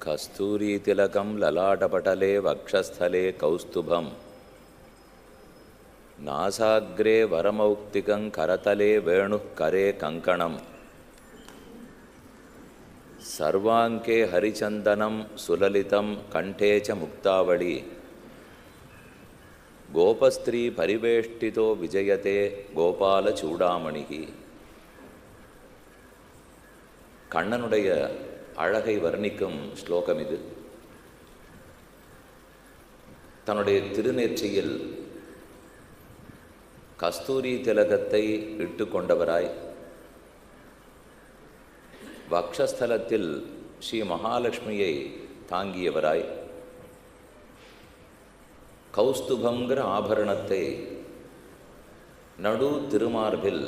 कस्तूरीतिलकं ललाटपटले वक्षस्थले कौस्तुभं नासाग्रे वरमौक्तिकं करतले वेणुः करे कङ्कणं सर्वाङ्के हरिचन्दनं सुललितं कण्ठे च मुक्तावळी गोपस्त्री परिवेष्टितो विजयते गोपालचूडामणिः. கண்ணனுடைய அழகை வர்ணிக்கும் ஸ்லோகம் இது. தன்னுடைய திருநெற்றியில் கஸ்தூரி திலகத்தை இட்டு கொண்டவராய், வக்ஷஸ்தலத்தில் ஸ்ரீ மகாலட்சுமியை தாங்கியவராய், கௌஸ்துபங்கிற ஆபரணத்தை நடு திருமார்பில்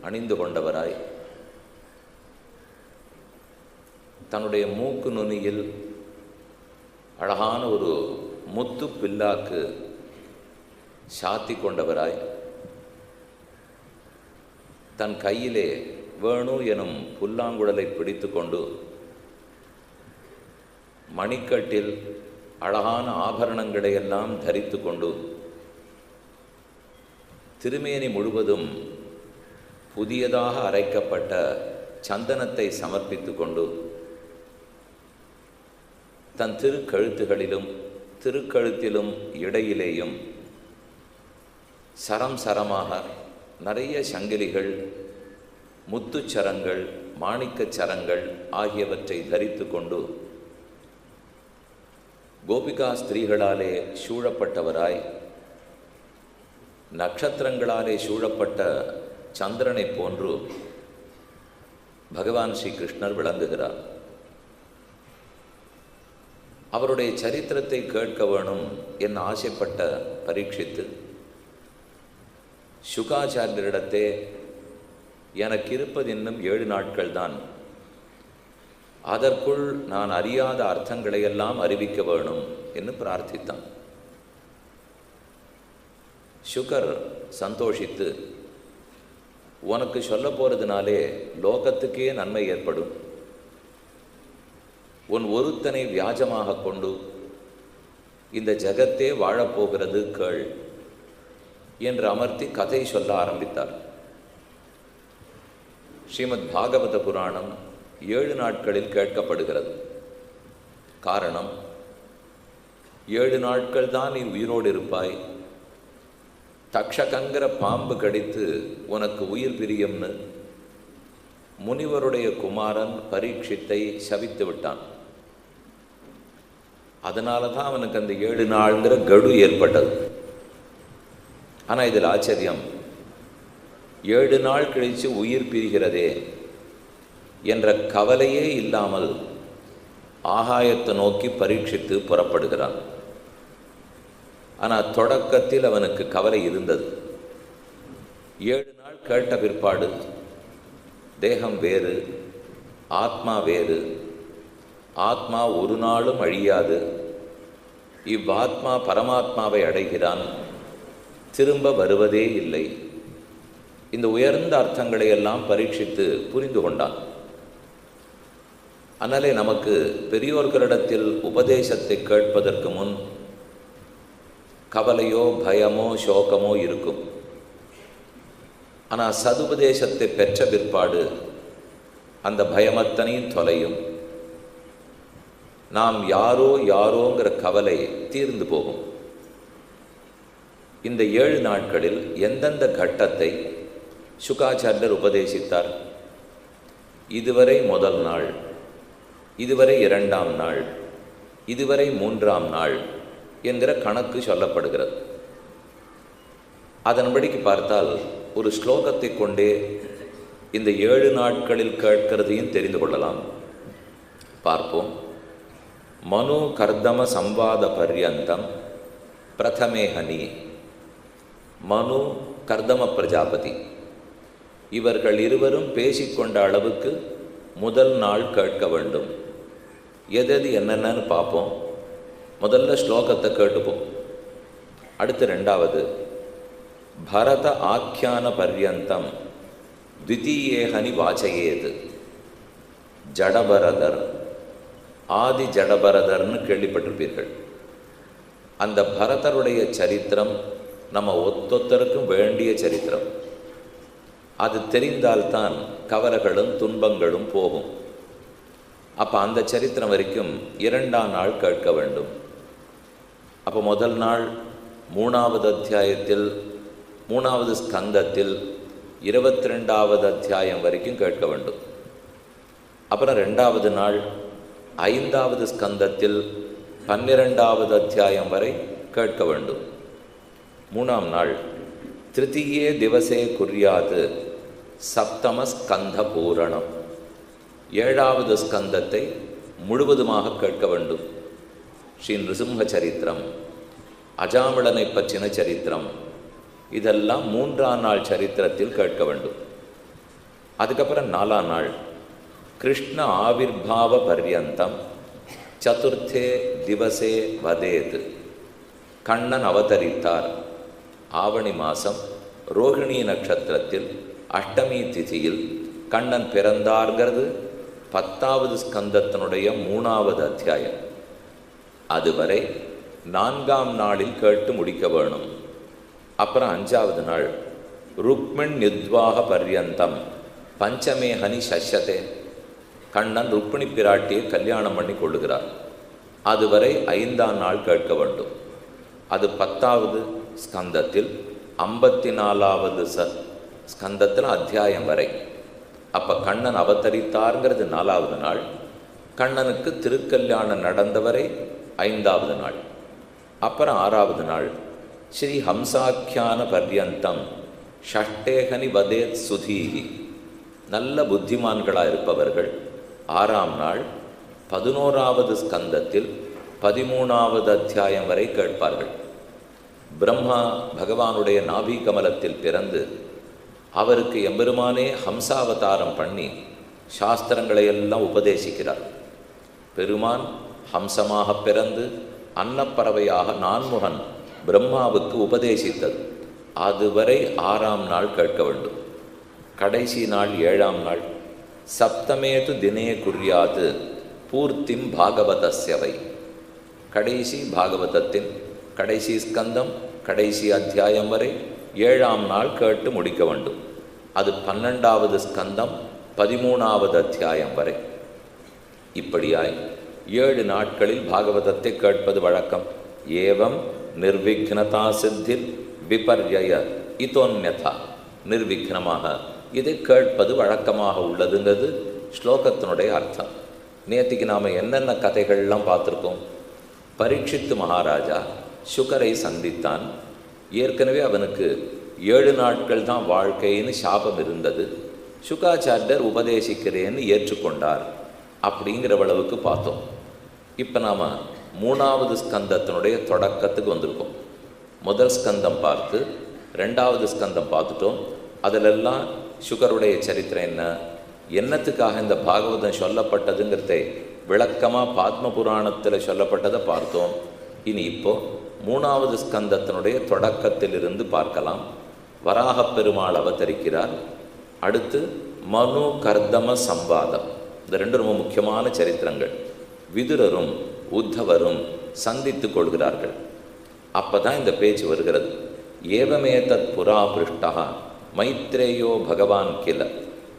அணிந்து கொண்டவராய், தன்னுடைய மூக்கு நுனியில் அழகான ஒரு முத்து பில்லாக்கு சாத்தி கொண்டவராய், தன் கையிலே வேணு எனும் புல்லாங்குழலை பிடித்து கொண்டு மணிக்கட்டில் அழகான ஆபரணங்களையெல்லாம் தரித்து கொண்டு திருமேனி முழுவதும் புதியதாக அரைக்கப்பட்ட சந்தனத்தை சமர்ப்பித்து கொண்டு தன் திருக்கழுத்துகளிலும் திருக்கழுத்திலும் இடையிலேயும் சரம் சரமாக நிறைய சங்கிலிகள், முத்துச்சரங்கள், மாணிக்கச் சரங்கள் ஆகியவற்றை தரித்து கொண்டு கோபிகா ஸ்திரீகளாலே சூழப்பட்டவராய், நட்சத்திரங்களாலே சூழப்பட்ட சந்திரனை போன்று பகவான் ஸ்ரீ கிருஷ்ணர் விளங்குகிறார். அவருடைய சரித்திரத்தை கேட்க வேணும் என் ஆசைப்பட்ட பரீட்சித்து சுகாச்சாரியரிடத்தே எனக்கு இருப்பது இன்னும் 7 நாட்கள் தான், அதற்குள் நான் அறியாத அர்த்தங்களையெல்லாம் அறிவிக்க வேணும் என்று பிரார்த்தித்தான். சுகர் சந்தோஷித்து, உனக்கு சொல்ல போறதுனாலே லோகத்துக்கே நன்மை ஏற்படும், உன் ஒருத்தனை வியாஜமாக கொண்டு இந்த ஜகத்தே வாழப்போகிறது கேள் என்று அமர்த்தி கதை சொல்ல ஆரம்பித்தார். ஸ்ரீமத் பாகவத புராணம் 7 நாட்களில் கேட்கப்படுகிறது. காரணம், 7 நாட்கள் தான் நீ உயிரோடு இருப்பாய், தக்ஷகங்கிற பாம்பு கடித்து உனக்கு உயிர் பிரியும்னு முனிவருடைய குமாரன் பரீட்சித்தை சபித்து விட்டான். அதனால தான் அவனுக்கு அந்த 7 நாள்ங்கிற கடு ஏற்பட்டது. ஆனால் இதில் ஆச்சரியம், 7 நாள் கழித்து உயிர் பிரிகிறதே என்ற கவலையே இல்லாமல் ஆகாயத்தை நோக்கி பரீட்சித்து புறப்படுகிறான். ஆனால் தொடக்கத்தில் அவனுக்கு கவலை இருந்தது. 7 நாள் கேட்ட பிற்பாடு தேகம் வேறு, ஆத்மா வேறு, ஆத்மா ஒரு நாளும் அழியாது, இவ்வாத்மா பரமாத்மாவை அடைகிறான், திரும்ப வருவதே இல்லை. இந்த உயர்ந்த அர்த்தங்களை எல்லாம் பரீட்சித்து புரிந்து கொண்டான். அதனாலே நமக்கு பெரியோர்களிடத்தில் உபதேசத்தை கேட்பதற்கு முன் கவலையோ பயமோ சோகமோ இருக்கும். ஆனால் சதுபதேசத்தை பெற்ற பிற்பாடு அந்த பயமத்தனையும் தொலையும், நாம் யாரோ யாரோங்கிற கவலை தீர்ந்து போகும். இந்த 7 நாட்களில் எந்தெந்த கட்டத்தை சுகாச்சாரியர் உபதேசித்தார்? இதுவரை முதல் நாள், இதுவரை 2ஆம் நாள், இதுவரை 3ஆம் நாள் என்கிற கணக்கு சொல்லப்படுகிறது. அதன்படிக்கு பார்த்தால் ஒரு ஸ்லோகத்தை கொண்டே இந்த 7 நாட்களில் கேட்கிறதையும் தெரிந்து கொள்ளலாம். பார்ப்போம். மனு கர்தம சம்வாத பர்யந்தம் பிரதமேஹனி. மனு கர்தம பிரஜாபதி இவர்கள் இருவரும் பேசிக்கொண்ட அளவுக்கு முதல் நாள் கேட்க வேண்டும். எது என்னென்னு பார்ப்போம். முதல்ல ஸ்லோகத்தை கேட்டுப்போம். அடுத்து 2வது பரத ஆக்கியான பர்யந்தம் த்விதீயேஹனி வாச்சயேது. ஜடபரதர் ஆதி ஜடபரதர்னு கேள்விப்பட்டிருப்பீர்கள். அந்த பரதருடைய சரித்திரம் நம்ம ஒத்தொத்தருக்கும் வேண்டிய சரித்திரம். அது தெரிந்தால்தான் கவலைகளும் துன்பங்களும் போகும். அப்போ அந்த சரித்திரம் வரைக்கும் 2ஆம் நாள் கேட்க வேண்டும். அப்போ முதல் நாள் 3வது அத்தியாயத்தில் 3வது ஸ்கந்தத்தில் 22வது அத்தியாயம் வரைக்கும் கேட்க வேண்டும். அப்புறம் 2வது நாள் 5வது ஸ்கந்தத்தில் 12வது அத்தியாயம் வரை கேட்க வேண்டும். 3ஆம் நாள் திருத்தீயே திவசே குர்யாது சப்தம ஸ்கந்த பூரணம், 7வது ஸ்கந்தத்தை முழுவதுமாக கேட்க வேண்டும். ஸ்ரீ நிருசிம்ம சரித்திரம், அஜாமிளனை பற்றின சரித்திரம், இதெல்லாம் 3ஆம் நாள் சரித்திரத்தில் கேட்க வேண்டும். அதுக்கப்புறம் 4ஆம் நாள் கிருஷ்ண ஆவிர்பாவ பர்யந்தம் சதுர்த்தே திவசே வதேத், கண்ணன் அவதரித்தார். ஆவணி மாதம் ரோகிணி நட்சத்திரத்தில் அஷ்டமி திதியில் கண்ணன் பிறந்தார்ங்கிறது 10வது ஸ்கந்தத்தினுடைய 3வது அத்தியாயம். அதுவரை 4ஆம் நாளில் கேட்டு முடிக்க வேணும். அப்புறம் 5வது நாள் ருக்மிண் யுத்வாக பர்யந்தம் பஞ்சமே ஹனி சஷ்யதே, கண்ணன் ருக்மிணி பிராட்டியை கல்யாணம் பண்ணி கொள்ளுகிறார். அதுவரை 5ஆம் நாள் கேட்க வேண்டும். அது 10வது ஸ்கந்தத்தில் 54வது ஸ்கந்தத்தில் அத்தியாயம் வரை. அப்போ கண்ணன் அவதரித்தார்ங்கிறது 4வது நாள், கண்ணனுக்கு திருக்கல்யாணம் நடந்தவரை 5வது நாள். அப்புறம் 6வது நாள் ஸ்ரீ ஹம்சாக்கியான பர்யந்தம் ஷஷ்டேகனி வதேத் சுதீஹி, நல்ல புத்திமான்களாக இருப்பவர்கள் 6ஆம் நாள் 11வது ஸ்கந்தத்தில் 13வது அத்தியாயம் வரை கேட்பார்கள். பிரம்மா பகவானுடைய நாபி கமலத்தில் பிறந்து அவருக்கு எம்பெருமானே ஹம்சாவதாரம் பண்ணி சாஸ்திரங்களை எல்லாம் உபதேசிக்கிறார். பெருமான் ஹம்சமாக பிறந்து அன்னப்பறவையாக நான்முகன் பிரம்மாவுக்கு உபதேசித்தது. அதுவரை 6ஆம் நாள் கேட்க வேண்டும். கடைசி நாள் 7ஆம் நாள் சப்தமேது தினே குர்யாது பூர்த்திம் பாகவதஸ்யவை, கடைசி பாகவதத்தின் கடைசி ஸ்கந்தம் கடைசி அத்தியாயம் வரை 7ஆம் நாள் கேட்டு முடிக்க வேண்டும். அது 12வது ஸ்கந்தம் 13வது அத்தியாயம் வரை. இப்படியாய் 7 நாட்களில் பாகவதத்தை கேட்பது வழக்கம். ஏவம் நிர்விக்னதா சித்திர் விபர்யய இதோன்யதா, நிர்விக்னமாக இதை கேட்பது வழக்கமாக உள்ளதுங்கிறது ஸ்லோகத்தினுடைய அர்த்தம். நேற்றுக்கு நாம் என்னென்ன கதைகள்லாம் பார்த்துருக்கோம். பரீட்சித்து மகாராஜா சுகரை சந்தித்தான். ஏற்கனவே அவனுக்கு 7 நாட்கள் தான் வாழ்க்கைன்னு சாபம் இருந்தது. சுகாச்சாரியர் உபதேசிக்கிறேன்னு ஏற்றுக்கொண்டார். அப்படிங்கிறவளவுக்கு பார்த்தோம். இப்போ நாம் 3வது ஸ்கந்தத்தினுடைய தொடக்கத்துக்கு வந்திருக்கோம். முதல் ஸ்கந்தம் பார்த்து 2வது ஸ்கந்தம் பார்த்துட்டோம். அதிலெல்லாம் சுகருடைய சரித்திரம் என்னத்துக்காக இந்த பாகவதம் சொல்லப்பட்டதுங்கிறதை விளக்கமாக பாத்ம புராணத்தில் சொல்லப்பட்டதை பார்த்தோம். இனி இப்போது 3வது ஸ்கந்தத்தினுடைய தொடக்கத்திலிருந்து பார்க்கலாம். வராகப் பெருமாள் அவதரிக்கிறார். அடுத்து மனு கர்தம சம்வாதம், இந்த 2 ரொம்ப முக்கியமான சரித்திரங்கள். விதுரரும் உத்தவரும் சந்தித்து கொள்கிறார்கள். அப்போ தான் இந்த பேச்சு வருகிறது. ஏவமேதத் புரா பிருஷ்டா மைத்ரேயோ பகவான் கில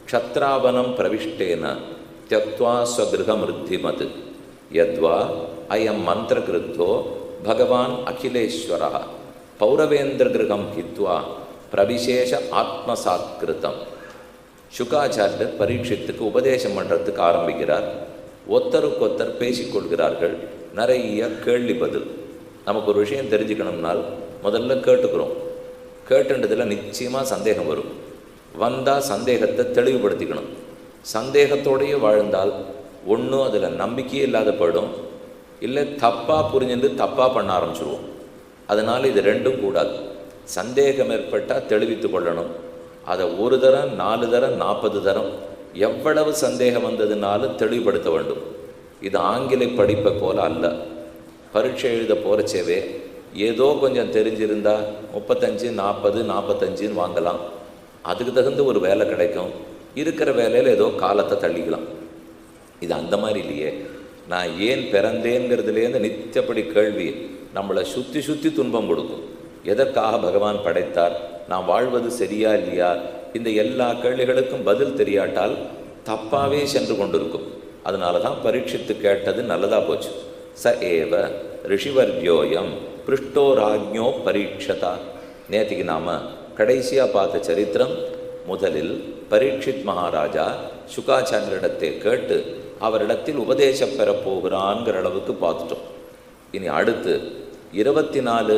க்ஷத்ராவனம் பிரவிஷ்டேன த்யக்த்வா ஸ்வகிருஹமிருத்திமத் யத்வா அயம் மந்திரகிருத்தோ பகவான் அகிலேஸ்வரः பௌரவேந்திரகிருஹம் ஹித்வா பிரவிசேஷ ஆத்மசாத்கிருதம். சுகாச்சாரியர் பரீட்சித்துக்கு உபதேசம் பண்ணுறதுக்கு ஆரம்பிக்கிறார். ஒருத்தருக்கொத்தர் பேசிக்கொள்கிறார்கள். நிறைய கேள்வி பதில். நமக்கு ஒரு விஷயம் தெரிஞ்சுக்கணும்னால் முதல்ல கேட்டுக்கிறோம். கேட்டுன்றதில் நிச்சயமாக சந்தேகம் வரும். வந்தால் சந்தேகத்தை தெளிவுபடுத்திக்கணும். சந்தேகத்தோடையே வாழ்ந்தால் ஒன்றும் அதில் நம்பிக்கையே இல்லாத போயிடும், இல்லை தப்பாக புரிஞ்சுட்டு தப்பாக பண்ண ஆரம்பிச்சிடுவோம். அதனால் இது 2ம் கூடாது. சந்தேகம் ஏற்பட்டால் தெளிவித்து கொள்ளணும். அதை 1 தரம் 4 தரம் 40 தரம் எவ்வளவு சந்தேகம் வந்ததுனாலும் தெளிவுபடுத்த வேண்டும். இது ஆங்கில படிப்பை போல் அல்ல. பரீட்சை எழுத போகிறச்சேவே ஏதோ கொஞ்சம் தெரிஞ்சிருந்தால் 35 40 45ன்னு வாங்கலாம். அதுக்கு தகுந்த ஒரு வேலை கிடைக்கும். இருக்கிற வேலையில் ஏதோ காலத்தை தள்ளிக்கலாம். இது அந்த மாதிரி இல்லையே. நான் ஏன் பிறந்தேங்கிறதுலேருந்து நித்தியப்படி கேள்வி நம்மளை சுற்றி சுற்றி துன்பம் கொடுக்கும். எதற்காக பகவான் படைத்தார், நான் வாழ்வது சரியா இல்லையா, இந்த எல்லா கேள்விகளுக்கும் பதில் தெரியாட்டால் தப்பாகவே சென்று கொண்டிருக்கும். அதனால தான் பரீட்சித்து கேட்டது நல்லதாக போச்சு. ச ஏவ ரிஷிவர்யோயம் பிருஷ்டோ ராஜ்ஞோ பரீட்சதா. நேற்றுக்கு நாம் கடைசியாக பார்த்த சரித்திரம், முதலில் பரீட்சித் மகாராஜா சுகாச்சாரியரிடத்தை கேட்டு அவரிடத்தில் உபதேசம் பெறப்போகிறான்கிற அளவுக்கு பார்த்துட்டோம். இனி அடுத்து 24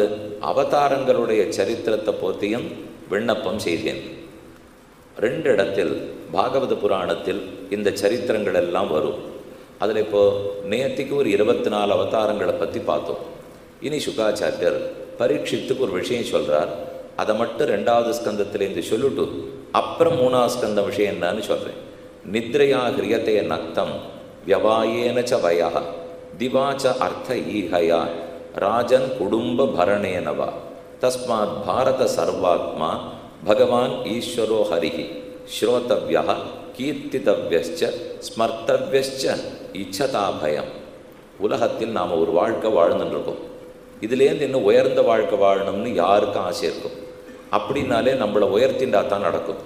அவதாரங்களுடைய சரித்திரத்தை பற்றியும் விண்ணப்பம் செய்தேன். 2 இடத்தில் பாகவத புராணத்தில் இந்த சரித்திரங்கள் எல்லாம் வரும். அதில் இப்போது நேத்திக்கு ஒரு 24 அவதாரங்களை பற்றி பார்த்தோம். இனி சுகாச்சாரியர் பரீட்சித்துக்கு ஒரு விஷயம் சொல்கிறார். அதை மட்டும் 2வது ஸ்கந்தத்திலேருந்து சொல்லிட்டு அப்புறம் 3வது ஸ்கந்த விஷயம் என்னன்னு சொல்கிறேன். நித்ரையா ஹிரியத்தைய நக்தம் வியவாயேனச்ச வயா திவாச்ச அர்த்த ஈஹயா ராஜன் குடும்ப பரணேனவா தஸ்மாத் பாரத சர்வாத்மா பகவான் ஈஸ்வரோ ஹரிஹி ஸ்ரோதவ்யா கீர்த்திதவ்யஸ்ச ஸ்மர்த்தவ்யஸ்ச இச்சதா பயம். உலகத்தில் நாம் ஒரு வாழ்க்கை வாழ்ந்துட்டுருக்கோம். இதுலேருந்து இன்னும் உயர்ந்த வாழ்க்கை வாழணும்னு யாருக்கும் ஆசை இருக்கும். அப்படின்னாலே நம்மளை உயர்த்திண்டா தான் நடக்கும்.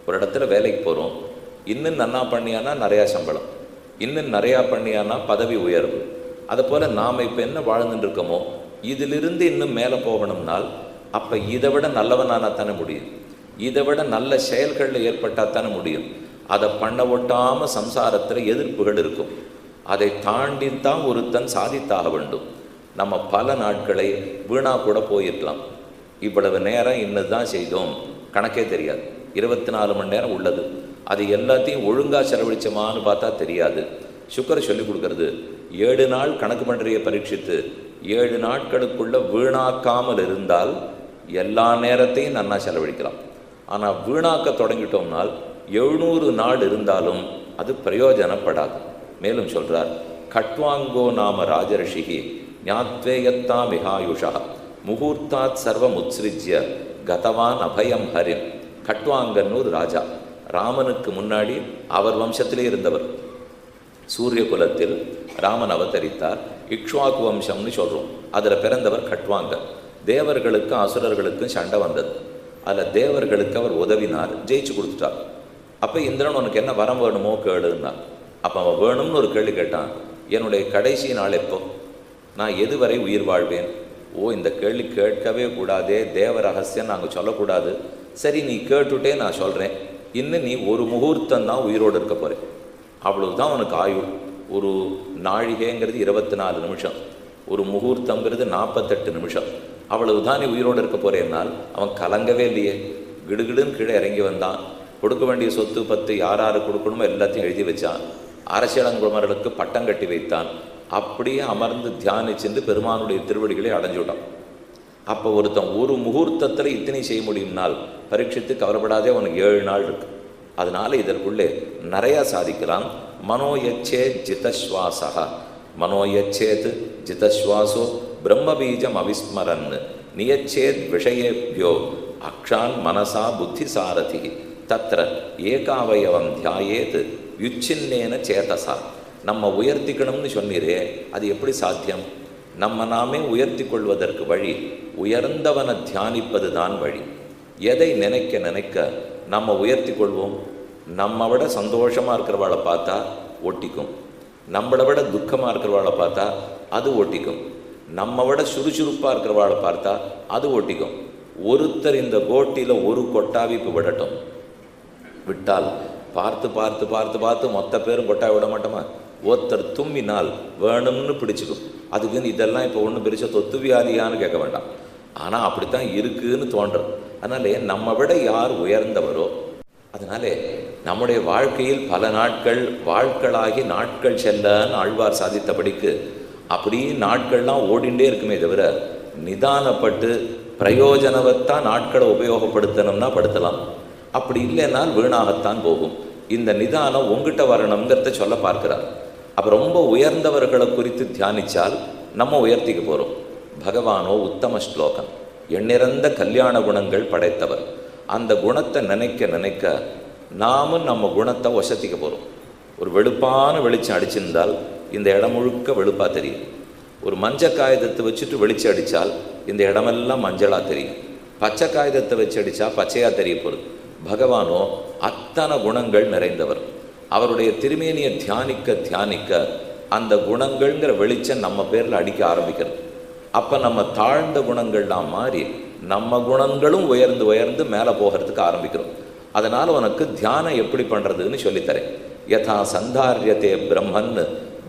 ஒரு இடத்துல வேலைக்கு போகிறோம், இன்னும் நன்னா பண்ணியானா நிறையா சம்பளம், இன்னும் நிறையா பண்ணியானா பதவி உயர்வு. அதுபோல் நாம் இப்போ என்ன வாழ்ந்துட்டு இருக்கோமோ இதிலிருந்து இன்னும் மேலே போகணும்னால் அப்போ இதை விட நல்லவனானா தானே முடியும், இதை விட நல்ல செயல்களில் ஏற்பட்டால் தானே முடியும். அதை பண்ண ஒட்டாமல் சம்சாரத்தில் எதிர்ப்புகள் இருக்கும். அதை தாண்டித்தான் ஒருத்தன் சாதித்தாக வேண்டும். நம்ம பல நாட்களை வீணாக கூட போயிருக்கலாம். இவ்வளவு நேரம் இன்னதுதான் செய்தோம், கணக்கே தெரியாது. 24 மணி நேரம் உள்ளது, அது எல்லாத்தையும் ஒழுங்காக செலவழிச்சோமான்னு பார்த்தா தெரியாது. சுக்கர் சொல்லி கொடுக்கறது 7 நாள் கணக்கு பண்ணுறிய பரீட்சித்து 7 நாட்களுக்குள்ள வீணாக்காமல் இருந்தால் எல்லா நேரத்தையும் நன்னா செலவழிக்கலாம். ஆனால் வீணாக்க தொடங்கிட்டோம்னால் 700 நாள் இருந்தாலும் அது பிரயோஜனப்படாது. மேலும் சொல்கிறார், கட்வாங்கோ நாம ராஜரிஷிகி ஞாத்வேயத்தா மிகாயுஷா முகூர்த்தாத் சர்வம் உத்ஸ்ரிஜ்ய கதவான் அபயம் ஹரிம். கட்வாங்கன்னு ஒரு ராஜா, ராமனுக்கு முன்னாடி அவர் வம்சத்திலே இருந்தவர். சூரிய குலத்தில் ராமன் அவதரித்தார். இக்ஷ்வாக்கு வம்சம்னு சொல்கிறோம், அதில் பிறந்தவர் கட்வாங்க. தேவர்களுக்கும் அசுரர்களுக்கும் சண்டை வந்தது. அதில் தேவர்களுக்கு அவர் உதவினார், ஜெயிச்சு கொடுத்துட்டார். அப்போ இந்திரன் உனக்கு என்ன வரம் வேணுமோ கேளுன்னா. அப்போ அவன் வேணும்னு ஒரு கேள்வி கேட்டான், என்னுடைய கடைசி நாள் எப்போ, நான் எதுவரை உயிர் வாழ்வேன்? ஓ, இந்த கேள்வி கேட்கவே கூடாதே, தேவ ரகசியம் நாங்கள் சொல்லக்கூடாது. சரி, நீ கேட்டுட்டே நான் சொல்கிறேன். இன்னும் நீ ஒரு முகூர்த்தம் தான் உயிரோடு இருக்க போகிறேன், அவ்வளவுதான் உனக்கு ஆயுள். ஒரு நாழிகைங்கிறது 24 நிமிஷம், ஒரு முகூர்த்தங்கிறது 48 நிமிஷம். அவ்வளவுதான் நீ உயிரோடு இருக்க போகிறேன்னால் அவன் கலங்கவே இல்லையே. கிடுகிடுன்னு கீழே இறங்கி வந்தான். கொடுக்க வேண்டிய சொத்து பத்து யார் யார் கொடுக்கணுமோ எல்லாத்தையும் எழுதி வச்சான். அரசியலங்குமரலுக்கு பட்டம் கட்டி வைத்தான். அப்படியே அமர்ந்து தியானிச்சுட்டு பெருமானுடைய திருவடிகளை அடைஞ்சுட்டான். அப்போ ஒருத்தன் ஒரு முகூர்த்தத்தில் இத்தனை செய்ய முடியும்னால் பரீட்சித்து கவலைப்படாதே, உனக்கு 7 நாள் இருக்கு. அதனால் இதற்குள்ளே நிறையா சாதிக்கலாம். மனோயச்சேத் ஜிதஸ்வாசா மனோயச்சேத் ஜிதஸ்வாசோ பிரம்மபீஜம் அவிஸ்மரன் நியச்சேத் விஷயேபியோ அக்ஷான் மனசா புத்தி சாரதி தத்ர ஏகாவயவம் தியாயேத் யுச்சின்னேன சேதசா. நம்ம உயர்த்திக்கணும்னு சொன்னீரே, அது எப்படி சாத்தியம்? நம்ம நாமே உயர்த்தி கொள்வதற்கு வழி உயர்ந்தவனை தியானிப்பது தான் வழி. எதை நினைக்க நினைக்க நம்ம உயர்த்தி கொள்வோம். நம்ம விட சந்தோஷமாக இருக்கிறவாளை பார்த்தா ஒட்டிக்கும், நம்மளை விட துக்கமாக இருக்கிறவாளை பார்த்தா அது ஒட்டிக்கும், நம்ம விட சுறுசுறுப்பாக இருக்கிறவாளை பார்த்தா அது ஒட்டிக்கும். ஒருத்தர் இந்த கோட்டியில் ஒரு கொட்டாவி இப்போ விடட்டும், விட்டால் பார்த்து பார்த்து பார்த்து பார்த்து மொத்த பேரும் கொட்டாவி விட மாட்டோமா? ஒருத்தர் தும்மினால் வேணும்னு பிடிச்சிக்கும். அதுக்குன்னு இதெல்லாம் இப்போ ஒன்றும் பெருசாக தொத்து வியாதியான்னு கேட்க வேண்டாம். ஆனால் அப்படித்தான் இருக்குதுன்னு தோன்றும். அதனாலே நம்ம விட யார் உயர்ந்தவரோ, அதனாலே நம்முடைய வாழ்க்கையில் பல நாட்கள் வாழ்க்களாகி நாட்கள் செல்லன்னு ஆழ்வார் சாதித்தபடிக்கு அப்படி நாட்கள்லாம் ஓடிண்டே இருக்குமே தவிர நிதானப்பட்டு பிரயோஜனவத்தான் நாட்களை உபயோகப்படுத்தணும்னா படுத்தலாம். அப்படி இல்லைன்னால் வீணாகத்தான் போகும். இந்த நிதானம் உங்ககிட்ட வரணுங்கிறத சொல்ல பார்க்கிறார். அப்போ ரொம்ப உயர்ந்தவர்களை குறித்து தியானித்தால் நம்ம உயர்த்திக்க போகிறோம். பகவானோ உத்தம ஸ்லோகன், எண்ணிறந்த கல்யாண குணங்கள் படைத்தவர். அந்த குணத்தை நினைக்க நினைக்க நாமும் நம்ம குணத்தை வசத்திக்க போகிறோம். ஒரு வெளுப்பான வெளிச்சம் அடிச்சிருந்தால் இந்த இடம் முழுக்க வெளுப்பாக தெரியும். ஒரு மஞ்சள் காகிதத்தை வச்சுட்டு வெளிச்சம் அடித்தால் இந்த இடமெல்லாம் மஞ்சளாக தெரியும். பச்சை காகிதத்தை வச்சு அடித்தா பச்சையாக தெரிய போகிறது. பகவானோ அத்தனை குணங்கள் நிறைந்தவர். அவருடைய திருமேனியை தியானிக்க தியானிக்க அந்த குணங்கள்ங்கிற வெளிச்சம் நம்ம பேரில் அடிக்க ஆரம்பிக்கிறது. அப்போ நம்ம தாழ்ந்த குணங்கள்லாம் மாறி நம்ம குணங்களும் உயர்ந்து உயர்ந்து மேலே போகிறதுக்கு ஆரம்பிக்கிறோம். அதனால் உனக்கு தியானம் எப்படி பண்ணுறதுன்னு சொல்லித்தரேன். யதா சந்தாரியத்தே பிரம்மன்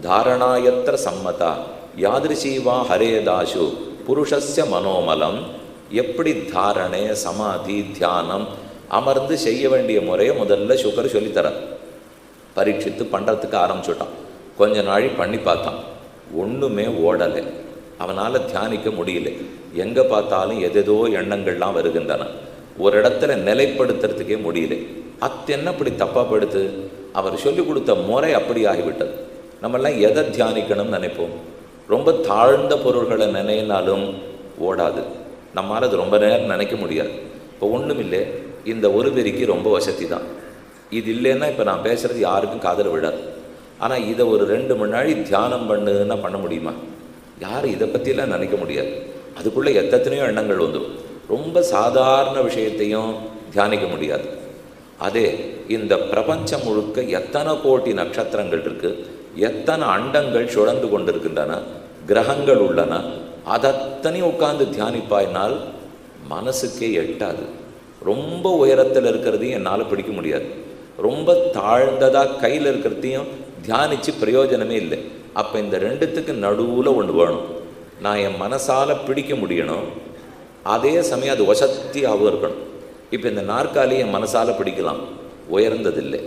தாரணாயத்திர சம்மதா யாதிருஷீவா ஹரேதாசு புருஷஸ்ய மனோமலம். எப்படி தாரணை, சமாதி, தியானம் அமர்ந்து செய்ய வேண்டிய முறையை முதல்ல சுகர் சொல்லித்தரார். பரீட்சித்து பண்ணுறதுக்கு ஆரம்பிச்சுட்டான். கொஞ்ச நாள் பண்ணி பார்த்தான், ஒன்றுமே ஓடலை. அவனால் தியானிக்க முடியல. எங்கே பார்த்தாலும் எதேதோ எண்ணங்கள்லாம் வருகின்றன. ஒரு இடத்துல நிலைப்படுத்துறதுக்கே முடியல. என்ன அப்படி தப்பாக படுத்து? அவர் சொல்லிக் கொடுத்த முறை அப்படி ஆகிவிட்டது. நம்மெல்லாம் எதை தியானிக்கணும்னு நினைப்போம். ரொம்ப தாழ்ந்த பொருள்களை நினைனாலும் ஓடாது. நம்மளால் அது ரொம்ப நேரம் நினைக்க முடியாது. இப்போ ஒன்றும் இல்லை, இந்த ஒரு பெரிக்கு ரொம்ப வசதி தான். இது இல்லைன்னா இப்போ நான் பேசுகிறது யாருக்கும் காதில் விடாது. ஆனால் இதை ஒரு 2 மணி நாள் தியானம் பண்ணுன்னா பண்ண முடியுமா? யாரும் இதை பற்றிலாம் நினைக்க முடியாது. அதுக்குள்ளே எத்தனையோ எண்ணங்கள் வந்துடும். ரொம்ப சாதாரண விஷயத்தையும் தியானிக்க முடியாது. அதே இந்த பிரபஞ்சம் முழுக்க எத்தனை கோடி நட்சத்திரங்கள் இருக்குது, எத்தனை அண்டங்கள் சுழந்து கொண்டிருக்கின்றன, கிரகங்கள் உள்ளன, அதத்தனையும் உட்கார்ந்து தியானிப்பாயினால் மனசுக்கே எட்டாது. ரொம்ப உயரத்தில் இருக்கிறதையும் என்னால் பிடிக்க முடியாது. ரொம்ப தாழ்ந்ததாக கையில் இருக்கிறதையும் தியானித்து பிரயோஜனமே இல்லை. அப்போ இந்த ரெண்டுத்துக்கு நடுவில் ஒன்று வேணும். நான் என் மனசால் பிடிக்க முடியணும், அதே சமயம் அது வசத்தியாகவும் இருக்கணும். இப்போ இந்த நாற்காலி என் மனசால் பிடிக்கலாம், உயர்ந்ததில்லை.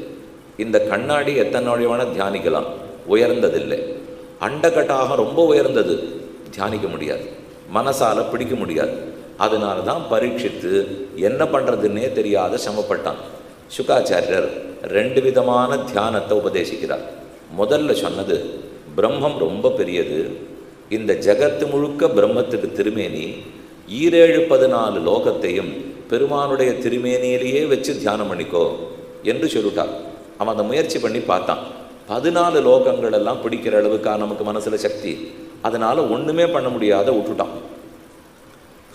இந்த கண்ணாடி எத்தனை நாள் வேணால் தியானிக்கலாம், உயர்ந்ததில்லை. அண்டகட்டாக ரொம்ப உயர்ந்தது, தியானிக்க முடியாது, மனசால் பிடிக்க முடியாது. அதனால தான் பரீட்சித்து என்ன பண்ணுறதுன்னே தெரியாத சிரமப்பட்டான். சுகாச்சாரியர் 2 விதமான தியானத்தை உபதேசிக்கிறார். முதல்ல சொன்னது, பிரம்மம் ரொம்ப பெரியது, இந்த ஜகத்து முழுக்க பிரம்மத்துக்கு திருமேனி, 14 லோகத்தையும் பெருமானுடைய திருமேனியிலேயே வச்சு தியானம் பண்ணிக்கோ என்று சொல்லிட்டார். அவன் அந்த முயற்சி பண்ணி பார்த்தான். 14 லோகங்கள் எல்லாம் பிடிக்கிற அளவுக்கா நமக்கு மனசில் சக்தி? அதனால் ஒன்றுமே பண்ண முடியாத விட்டுட்டான்.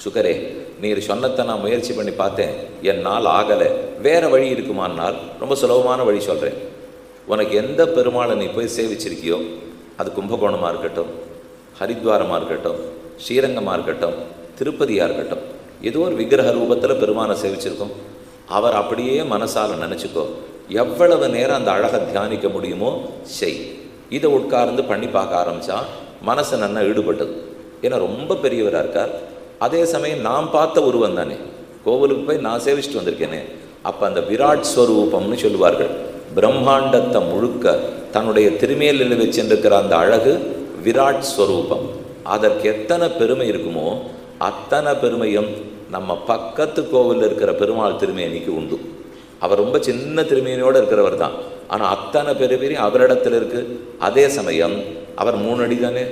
சுகரே, நீர் சொன்னத்தை நான் முயற்சி பண்ணி பார்த்தேன், என்னால் ஆகலை, வேறு வழி இருக்குமானால் ரொம்ப சுலபமான வழி சொல்கிறேன். உனக்கு எந்த பெருமாளை நீ போய் சேவிச்சிருக்கியோ, அது கும்பகோணமாக இருக்கட்டும், ஹரித்வாரமாக இருக்கட்டும், ஸ்ரீரங்கமாக இருக்கட்டும், திருப்பதியாக இருக்கட்டும், ஏதோ ஒரு விக்கிரக ரூபத்தில் பெருமானை சேவிச்சிருக்கோம். அவர் அப்படியே மனசால் நினச்சிக்கோ. எவ்வளவு நேரம் அந்த அழகை தியானிக்க முடியுமோ செய். இதை உட்கார்ந்து பண்ணி பார்க்க ஆரம்பித்தா மனசு நல்லா ஈடுபட்டது. ஏன்னா ரொம்ப பெரியவராக இருக்கார். அதே சமயம் நான் பார்த்த உருவம் தானே, கோவிலுக்கு போய் நான் சேவிச்சுட்டு வந்திருக்கேனே. அப்போ அந்த விராட் ஸ்வரூபம்னு சொல்லுவார்கள். பிரம்மாண்டத்தை முழுக்க தன்னுடைய திருமேலில் வச்சுருக்கிற அந்த அழகு விராட் ஸ்வரூபம். அதற்கு எத்தனை பெருமை இருக்குமோ அத்தனை பெருமையும் நம்ம பக்கத்து கோவிலில் இருக்கிற பெருமாள் திருமேனிக்கு உண்டு. அவர் ரொம்ப சின்ன திருமேனியோடு இருக்கிறவர் தான், ஆனால் அத்தனை பெரிய அவரிடத்தில் இருக்குது. அதே சமயம் அவர் 3 அடி தானே,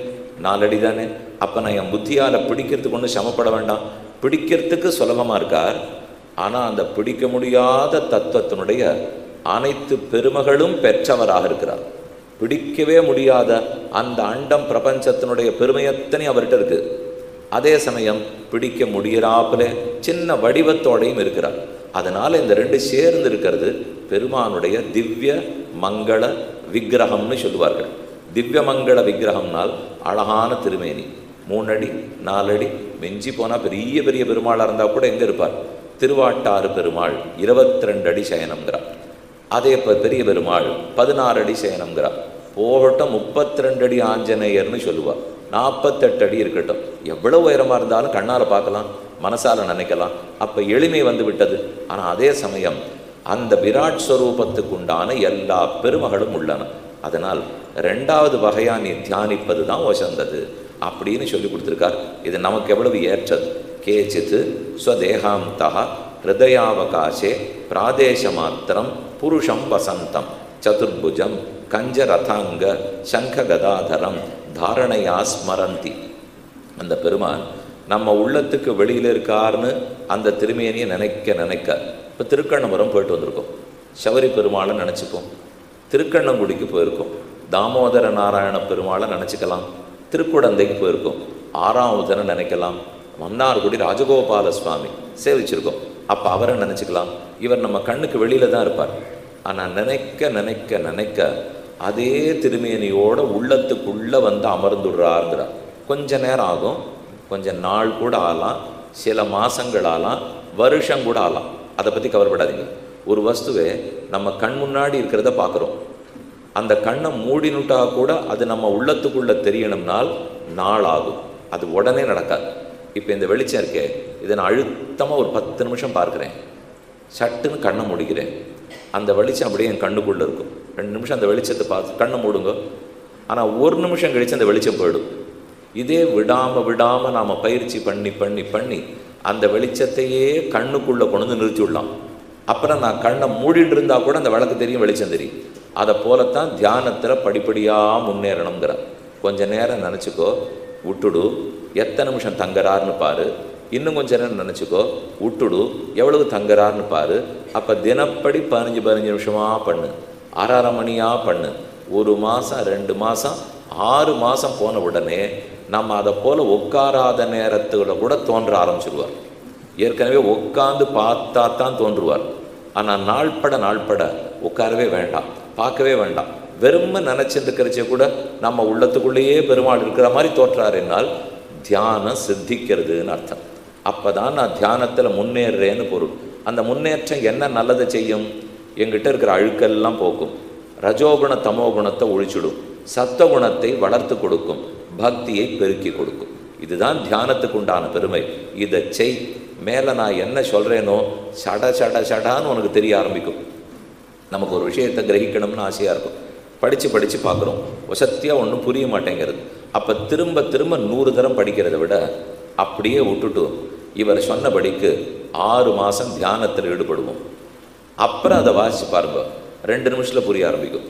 4 அடி தானே. அப்போ நான் என் புத்தியால் பிடிக்கிறதுக்கு ஒன்றும் சமப்பட வேண்டாம், பிடிக்கிறதுக்கு சுலபமாக இருக்கார். ஆனால் அந்த பிடிக்க முடியாத தத்துவத்தினுடைய அனைத்து பெருமைகளும் பெற்றவராக இருக்கிறார். பிடிக்கவே முடியாத அந்த அண்டம் பிரபஞ்சத்தினுடைய பெருமையத்தனை அவர்கிட்ட இருக்குது. அதே சமயம் பிடிக்க முடியறாப்புல சின்ன வடிவத்தோடையும் இருக்கிறார். அதனால் இந்த 2 சேர்ந்து இருக்கிறது பெருமானுடைய திவ்ய மங்கள விக்கிரகம்னு சொல்லுவார்கள். திவ்ய மங்கள விக்கிரகம்னால் அழகான திருமேனி, 3 அடி 4 அடி, மிஞ்சி போனால் பெரிய பெரிய பெருமாளாக இருந்தால் கூட எங்கே இருப்பார்? திருவாட்டாறு பெருமாள் 22 அடி சயனம்ங்கிறார். அதே பெரிய பெருமாள் 16 அடி சயனம்ங்கிறார். போகட்டும் 32 அடி ஆஞ்சநேயர்னு சொல்லுவார். 48 அடி இருக்கட்டும். எவ்வளவு உயரமாக இருந்தாலும் கண்ணால் பார்க்கலாம், மனசால் நினைக்கலாம். அப்போ எளிமை வந்து விட்டது. ஆனால் அதே சமயம் அந்த விராட் ஸ்வரூபத்துக்கு உண்டான எல்லா பெருமகளும் உள்ளன. அதனால் 2வது வகையாக நீ தியானிப்பது தான் வசந்தது அப்படின்னு சொல்லி கொடுத்துருக்கார். இது நமக்கு எவ்வளவு ஏற்றது. கேச்சித்து ஸ்வதேகாந்தா ஹிருதயாவகாசே பிராதேச மாத்திரம் புருஷம் வசந்தம் சதுர்புஜம் கஞ்சரதாங்க சங்க கதாதரம் தாரணையா ஸ்மரந்தி. அந்த பெருமான் நம்ம உள்ளத்துக்கு வெளியில் இருக்காருன்னு அந்த திருமேனியை நினைக்க இப்போ திருக்கண்ணபுரம் போயிட்டு வந்திருக்கோம், சபரி பெருமாளை நினச்சிப்போம். திருக்கண்ணங்குடிக்கு போயிருக்கோம், தாமோதர நாராயண பெருமாளை நினச்சிக்கலாம், திருக்குடந்தைக்கு போயிருக்கோம், ஆறாவதனை நினைக்கலாம், மன்னார்குடி ராஜகோபால சுவாமி சேவிச்சிருக்கோம், அப்போ அவரை நினச்சிக்கலாம். இவர் நம்ம கண்ணுக்கு வெளியில் தான் இருப்பார். ஆனால் நினைக்க நினைக்க நினைக்க அதே திருமேனியோட உள்ளத்துக்குள்ளே வந்து அமர்ந்துடுறாருங்கிறார். கொஞ்ச நேரம் ஆகும், கொஞ்சம் நாள் கூட ஆகலாம், சில மாதங்கள் ஆகலாம், வருஷம் கூட ஆகலாம். அதை பற்றி கவலைப்படாதீங்க. ஒரு வஸ்துவை நம்ம கண் முன்னாடி இருக்கிறத பார்க்குறோம், அந்த கண்ணை மூடினுட்டா கூட அது நம்ம உள்ளத்துக்குள்ளே தெரியணும்னால் நாள் ஆகும், அது உடனே நடக்காது. இப்போ இந்த வெளிச்சம் இருக்கே, இதை நான் அழுத்தமாக ஒரு 10 நிமிஷம் பார்க்குறேன், சட்டுன்னு கண்ணை மூடிக்கிறேன், அந்த வெளிச்சம் அப்படியே என் கண்ணுக்குள்ளே இருக்கும். 2 நிமிஷம் அந்த வெளிச்சத்தை பார்த்து கண்ணை மூடுங்க, ஆனால் 1 நிமிஷம் கழித்து அந்த வெளிச்சம் போயிடும். இதே விடாமல் நாம் பயிற்சி பண்ணி பண்ணி பண்ணி அந்த வெளிச்சத்தையே கண்ணுக்குள்ளே கொண்டு வந்து நிறுத்தி விடலாம். அப்புறம் நான் கண்ணை மூடிட்டு இருந்தால் கூட அந்த விளக்கு தெரியும், வெளிச்சம் தெரியும். அதை போலத்தான் தியானத்தில் படிப்படியாக முன்னேறணுங்கிற. கொஞ்சம் நேரம் நினச்சிக்கோ, விட்டுடு, எத்தனை நிமிஷம் தங்குறாருன்னு பாரு, இன்னும் கொஞ்சம் நேரம் நினச்சிக்கோ, விட்டுடு, எவ்வளவு தங்குறாருன்னு பாரு. அப்போ தினப்படி 15 நிமிஷமாக பண்ணு, அரை மணியாக பண்ணு. 1 மாதம் 2 மாதம் 6 மாதம் போன உடனே நம்ம அதை போல் உட்காராத நேரத்தோட கூட தோன்ற ஆரம்பிச்சிடுவார். ஏற்கனவே உட்காந்து பார்த்தா தான் தோன்றுவார். ஆனால் நாள்பட உட்காரவே வேண்டாம், பார்க்கவே வேண்டாம், வெறுமை நினச்சிருக்கிறச்சே கூட நம்ம உள்ளத்துக்குள்ளேயே பெருமாள் இருக்கிற மாதிரி தோற்றாருன்னால் தியானம் சித்திக்கிறதுன்னு அர்த்தம். அப்போ தான் நான் தியானத்தில் முன்னேறேன்னு பொருள். அந்த முன்னேற்றம் என்ன நல்லதை செய்யும்? எங்கிட்ட இருக்கிற அழுக்கெல்லாம் போக்கும், ரஜோகுண தமோகுணத்தை ஒழிச்சுடும், சத்தகுணத்தை வளர்த்து கொடுக்கும், பக்தியை பெருக்கி கொடுக்கும். இதுதான் தியானத்துக்கு உண்டான பெருமை. இதை செய். மேலே நான் என்ன சொல்கிறேனோ சடான்னு உனக்கு தெரிய ஆரம்பிக்கும். நமக்கு ஒரு விஷயத்தை கிரகிக்கணும்னு ஆசையாக இருக்கும், படித்து பார்க்குறோம், வசத்தியாக ஒன்றும் புரிய மாட்டேங்கிறது. அப்போ திரும்ப 100 தரம் படிக்கிறத விட அப்படியே விட்டுட்டு இவர் சொன்னபடிக்கு 6 மாதம் தியானத்தில் ஈடுபடுவோம். அப்புறம் அதை வாசித்து பாருங்க, 2 நிமிஷத்தில் புரிய ஆரம்பிக்கும்.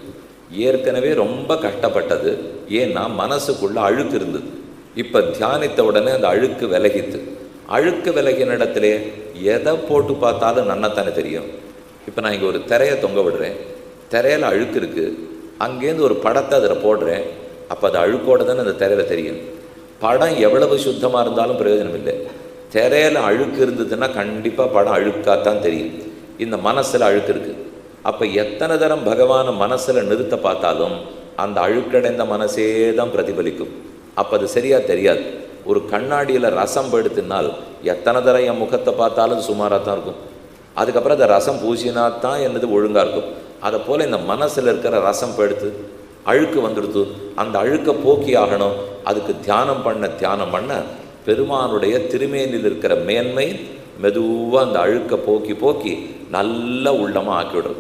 ஏற்கனவே ரொம்ப கஷ்டப்பட்டது, ஏன்னா மனசுக்குள்ளே அழுக்கு இருந்தது. இப்போ தியானித்த உடனே அந்த அழுக்கு விலகித்து. அழுக்கு விலகின இடத்துல எதை போட்டு பார்த்தாலும் நன்னத்தானே தெரியும். இப்போ நான் இங்கே ஒரு திரையை தொங்க விடுறேன், திரையில் அழுக்கு இருக்குது, அங்கேருந்து ஒரு படத்தை அதில் போடுறேன், அப்போ அது அழுக்கோடு தானே அந்த திரையில் தெரியும். படம் எவ்வளவு சுத்தமாக இருந்தாலும் பிரயோஜனம் இல்லை. திரையில் அழுக்கு இருந்ததுன்னா கண்டிப்பாக படம் அழுக்காத்தான் தெரியும். இந்த மனசில் அழுக்கு இருக்குது. அப்போ எத்தனை தரம் பகவானை மனசில் நிறுத்த பார்த்தாலும் அந்த அழுக்கடைந்த மனசே தான் பிரதிபலிக்கும். அப்போ அது சரியாக தெரியாது. ஒரு கண்ணாடியில் ரசம் படுத்தினால் எத்தனை தரம் என் முகத்தை பார்த்தாலும் சுமாராக தான் இருக்கும். அதுக்கப்புறம் அந்த ரசம் பூசினாத்தான் என்னது ஒழுங்காக இருக்கும். அதை போல் இந்த மனசில் இருக்கிற ரசம் படுத்து அழுக்கு வந்துடுத்து, அந்த அழுக்கை போக்கி ஆகணும். அதுக்கு தியானம் பண்ண பெருமானுடைய திருமேனில் இருக்கிற மேன்மை மெதுவாக அந்த அழுக்கை போக்கி நல்ல உள்ளமாக ஆக்கிவிடுறது.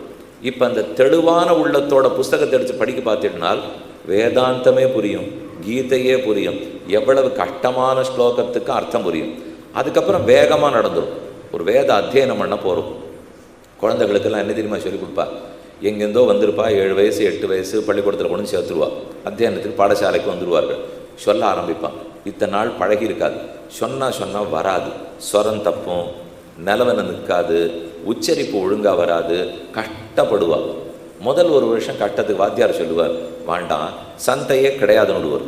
இப்போ அந்த தெளிவான உள்ளத்தோட புஸ்தகத்தை எடுத்து படிக்க பார்த்துட்டுனால் வேதாந்தமே புரியும், கீதையே புரியும், எவ்வளவு கஷ்டமான ஸ்லோகத்துக்கு அர்த்தம் புரியும். அதுக்கப்புறம் வேகமாக நடந்துடும். ஒரு வேத அத்தியனம் பண்ண போகிறோம். குழந்தைகளுக்கெல்லாம் என்ன தெரியுமா சொல்லிக் கொடுப்பா? எங்கேருந்தோ வந்திருப்பா, 7 வயசு 8 வயசு பள்ளிக்கூடத்தில் கொண்டு சேர்த்துருவா. அத்தியானத்துக்கு பாடசாலைக்கு வந்துடுவார்கள். சொல்ல ஆரம்பிப்பான். இத்தனை நாள் பழகி இருக்காது, சொன்னால் வராது, ஸ்வரம் தப்பும், நிலவனை நிற்காது, உச்சரிப்பு ஒழுங்காக வராது, கஷ்டப்படுவாள். முதல் 1 வருஷம் கஷ்டத்துக்கு வாத்தியார் சொல்லுவார், வேண்டாம் சந்தையே கிடையாதுன்னு விடுவார்.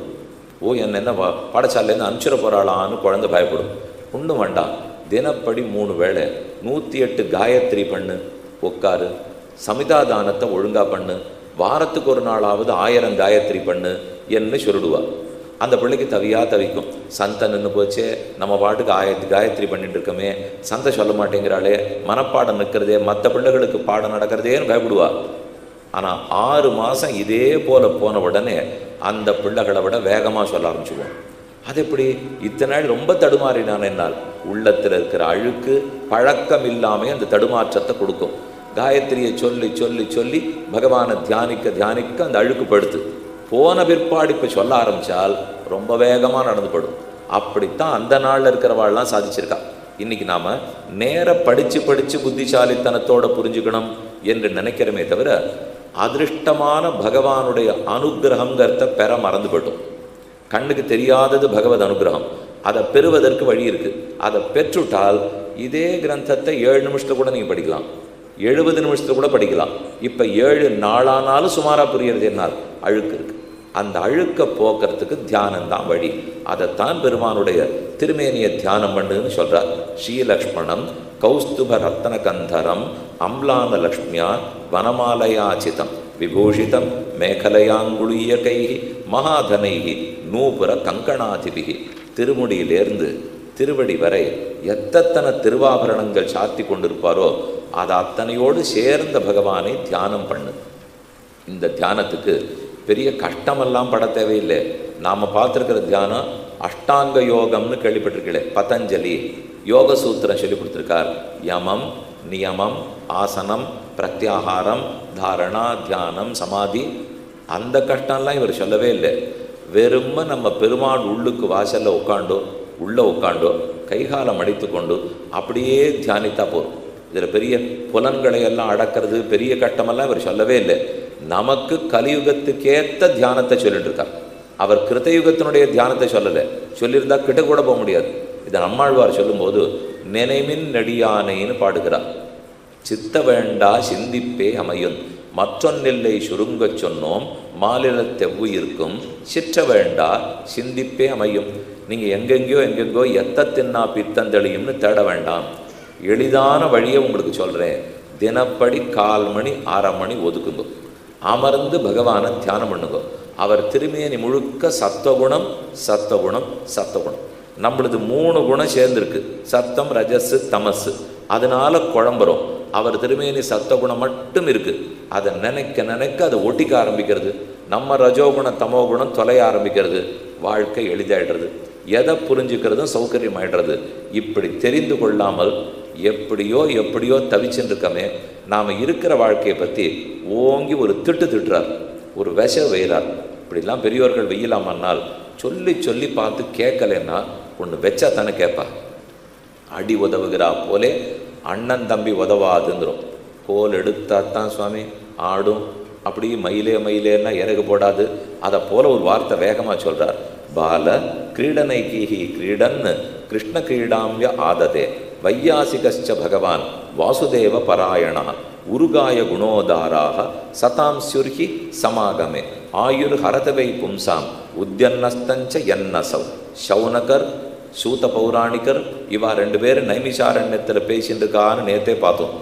ஓ என்ன பாடசாலையிலேருந்து அனுப்பிச்சிட போகிறாளான்னு குழந்தை பயப்படும். ஒன்றும் வேண்டாம், தினப்படி 3 வேளை 108 காயத்ரி பண்ணு, உட்காரு, சமிதாதானத்தை ஒழுங்காக பண்ணு, வாரத்துக்கு 1 நாளாவது 1000 காயத்ரி பண்ணு என்று சொல்லிடுவாள். அந்த பிள்ளைக்கு தவிக்கும். சந்தை நின்று போச்சே, நம்ம பாட்டுக்கு 1000 காயத்ரி பண்ணிட்டு இருக்கோமே, சந்தை சொல்ல மாட்டேங்கிறாளே, மனப்பாடம் நிற்கிறதே, மற்ற பிள்ளைகளுக்கு பாடம் நடக்கிறதேன்னு பயப்படுவா. ஆனால் 6 மாதம் இதே போல் போன உடனே அந்த பிள்ளைகளை விட வேகமாக சொல்ல ஆரம்பிச்சுவோம். அது எப்படி? இத்தனை நாள் ரொம்ப தடுமாறினான். என்னால் உள்ளத்தில் இருக்கிற அழுக்கு பழக்கம் இல்லாமல் அந்த தடுமாற்றத்தை கொடுக்கும். காயத்ரியை சொல்லி சொல்லி சொல்லி பகவானை தியானிக்க அந்த அழுக்கு படுத்து போன பிற்பாடு இப்போ சொல்ல ஆரம்பித்தால் ரொம்ப வேகமாக நடந்துப்படும். அப்படித்தான் அந்த நாளில் இருக்கிறவாள்லாம் சாதிச்சிருக்கா. இன்றைக்கி நாம் நேர படித்து புத்திசாலித்தனத்தோடு புரிஞ்சுக்கணும் என்று நினைக்கிறோமே தவிர அதிருஷ்டமான பகவானுடைய அனுகிரகங்கிறத பெற மறந்து போய்ட்டோம். கண்ணுக்கு தெரியாதது பகவத் அனுகிரகம், அதை பெறுவதற்கு வழி இருக்குது. அதை பெற்றுட்டால் இதே கிரந்தத்தை 7 நிமிஷத்தில் கூட நீங்கள் படிக்கலாம். 70 நிமிஷத்தில் கூட படிக்கலாம். இப்போ 7 நாளானாலும் சுமாராக புரியறது என்னால் அழுக்கு இருக்கு. அந்த அழுக்க போக்குறதுக்கு தியானம்தான் வழி. அதைத்தான் பெருமானுடைய திருமேனியை தியானம் பண்ணுன்னு சொல்கிறார். ஸ்ரீலக்ஷ்மணம் கௌஸ்துப ரத்ன கந்தரம் அம்லான லக்ஷ்மியா வனமாலயாச்சிதம் விபூஷிதம் மேகலையாங்குளியகை மகாதனை நூபுர கங்கணாதிபிகி. திருமுடியிலேருந்து திருவடி வரை எத்தனை திருவாபரணங்கள் சாத்தி கொண்டிருப்பாரோ அது அத்தனையோடு சேர்ந்த பகவானை தியானம் பண்ணு. இந்த தியானத்துக்கு பெரிய கஷ்டமெல்லாம் பட தேவையில்லை. நாம் பார்த்துருக்கிற தியானம் அஷ்டாங்க யோகம்னு கேள்விப்பட்டிருக்கீங்களே. பதஞ்சலி யோக சூத்திரம் சொல்லி கொடுத்துருக்கார். யமம் நியமம் ஆசனம் பிரத்யாகாரம் தாரணா தியானம் சமாதி. அந்த கஷ்டம்லாம் இவர் சொல்லவே இல்லை. வெறும நம்ம பெருமாள் உள்ளுக்கு வாசலில் உள்ளே உட்காண்டோ கைகாலம் அடித்து கொண்டு அப்படியே தியானித்தா போதும். இதில் பெரிய புலன்களை எல்லாம் அடக்கிறது பெரிய கட்டமெல்லாம் இவர் சொல்லவே இல்லை. நமக்கு கலியுகத்துக்கேற்ற தியானத்தை சொல்லிட்டு இருக்கார். அவர் கிருத்தயுகத்தினுடைய தியானத்தை சொல்லலை. சொல்லியிருந்தா கிட்ட கூட போக முடியாது. இதை நம்மாழ்வார் சொல்லும்போது நினைமின் நெடியானைன்னு பாடுகிறார். சித்த வேண்டா சிந்திப்பே அமையும் மற்றொன்னில்லை சுருங்க சொன்னோம் மாநிலத்தெவ்வு இருக்கும் சிற்ற வேண்டா சிந்திப்பே அமையும். நீங்கள் எங்கெங்கோ தின்னா பித்தந்தெளியும்னு தேட வேண்டாம். எளிதான வழியை உங்களுக்கு சொல்கிறேன். தினப்படி 1/4 மணி 1/2 மணி ஒதுக்குங்க. அமர்ந்து பகவானை தியானம் பண்ணுங்க. அவர் திருமேனி முழுக்க சத்வகுணம் சத்வகுணம் சத்வகுணம். நம்மளது 3 குணம் சேர்ந்துருக்கு, சத்தம் ரஜஸ் தமசு. அதனால குழம்புறோம். அவர் திருமேனி சத்தகுணம் மட்டும் இருக்குது. அதை நினைக்க அதை ஒட்டிக்க ஆரம்பிக்கிறது. நம்ம ரஜோகுணம் தமோகுணம் தொலைய ஆரம்பிக்கிறது. வாழ்க்கை எளிதாயிடுறது. எதை புரிஞ்சுக்கிறதும் சௌகரியமாயிடுறது. இப்படி தெரிந்து கொள்ளாமல் எப்படியோ தவிச்சுருக்கமே. நாம் இருக்கிற வாழ்க்கையை பற்றி ஓங்கி ஒரு திட்டுறார், ஒரு விஷ வெயிறார். இப்படிலாம் பெரியோர்கள் வெயிலாமன்னால் சொல்லி பார்த்து கேட்கலன்னா ஒன்று வச்சா தானே கேட்பா. அடி உதவுகிறா போலே அண்ணன் தம்பி உதவாதுங்கிறோம். கோல் எடுத்தாத்தான் சுவாமி ஆடும். அப்படி மயிலேன்னா இறகு போடாது. அதை போல ஒரு வார்த்தை வேகமாக சொல்கிறார். பால கிரீடனை கீஹி கிரீடன் கிருஷ்ண கிரீடாம்பிய ஆததே வையாசிகச்ச பகவான் வாசுதேவ பராயணா உருகாய குணோதாராக சதாம் சுர்ஹி சமாகமே ஆயுர் ஹரதவை பும்சாம் உத்யன்னஸ்தஞ்ச என்னசவ். சௌனகர் சூத பௌராணிகர் இவா 2 பேரும் நைமிஷாரண்யத்தில் பேசிட்டு இருக்கான்னு நேற்றே பார்த்தோம்.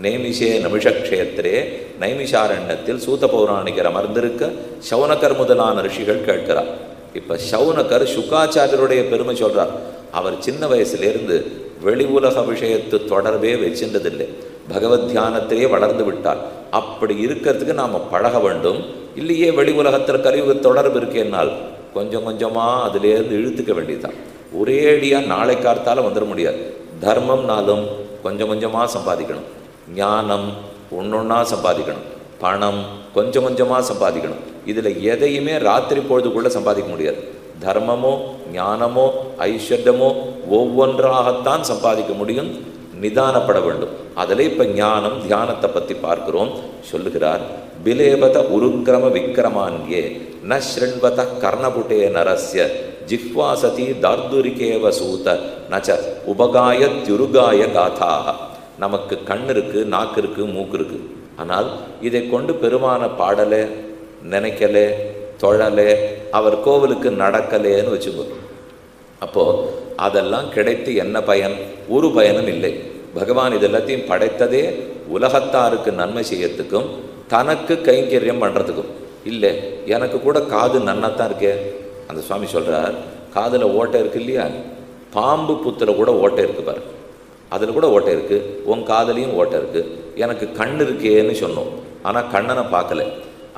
நைமிஷே நமிஷக்ஷேத்திரே நைமிஷாரண்யத்தில் சூத பௌராணிகர் அமர்ந்திருக்க சௌனகர் முதலான ரிஷிகள் கேட்கிறார். இப்போ சௌனகர் சுகாச்சாரியருடைய பெருமை சொல்கிறார். அவர் சின்ன வயசுலேருந்து வெளி உலக விஷயத்து தொடர்பே வச்சின்றதில்லை. பகவத் தியானத்திலேயே வளர்ந்து விட்டார். அப்படி இருக்கிறதுக்கு நாம் பழக வேண்டும். இல்லையே வெளி உலகத்தில் கலியுக தொடர்பு இருக்கேன்னால் கொஞ்சம் கொஞ்சமாக அதிலேருந்து இழுத்துக்க வேண்டியதுதான். ஒரேடியாக நாளை காத்தால வந்துட முடியாது. தர்மம்னாலும் கொஞ்சம் கொஞ்சமாக சம்பாதிக்கணும். ஞானம் ஒன்றொன்னா சம்பாதிக்கணும். பணம் கொஞ்சம் கொஞ்சமாக சம்பாதிக்கணும். இதில் எதையுமே ராத்திரி பொழுதுக்குள்ளே சம்பாதிக்க முடியாது. தர்மமோ ஞானமோ ஐஸ்வர்யமோ ஒவ்வொன்றாகத்தான் சம்பாதிக்க முடியும். நிதானப்பட வேண்டும். அதில் இப்போ ஞானம் தியானத்தை பற்றி பார்க்கிறோம். சொல்லுகிறார். பிலேபத உருக்கிரம விக்கிரமான்யே ந ஸ்ருண்வத கர்ணபுட்டே நரஸ்ய ஜிஹ்வாசதி தார்துரிகேவ சூத நச்ச உபகாயத்யுருகாய காதாக. நமக்கு கண் இருக்குது, நாக்கு இருக்குது, மூக்கு இருக்குது. ஆனால் இதை கொண்டு பெருமான பாடலை நினைக்கலே தொழலே அவர் கோவிலுக்கு நடக்கலேன்னு வச்சுக்கோ. அப்போது அதெல்லாம் கிடைத்து என்ன பயன்? ஒரு பயனும் இல்லை. பகவான் இதெல்லாத்தையும் படைத்ததே உலகத்தாருக்கு நன்மை செய்யறதுக்கும் தனக்கு கைங்கரியம் பண்ணுறதுக்கும் இல்லை. எனக்கு கூட காது நன்னாத்தான் இருக்கே. அந்த சுவாமி சொல்கிறார், காதில் ஓட்டை இருக்குது இல்லையா? பாம்பு புத்தில் கூட ஓட்டை இருக்குது பாரு, அதில் கூட ஓட்டை இருக்குது. உன் காதலையும் ஓட்டை இருக்குது. எனக்கு கண் இருக்கேன்னு சொன்னோம், ஆனால் கண்ணனை பார்க்கல.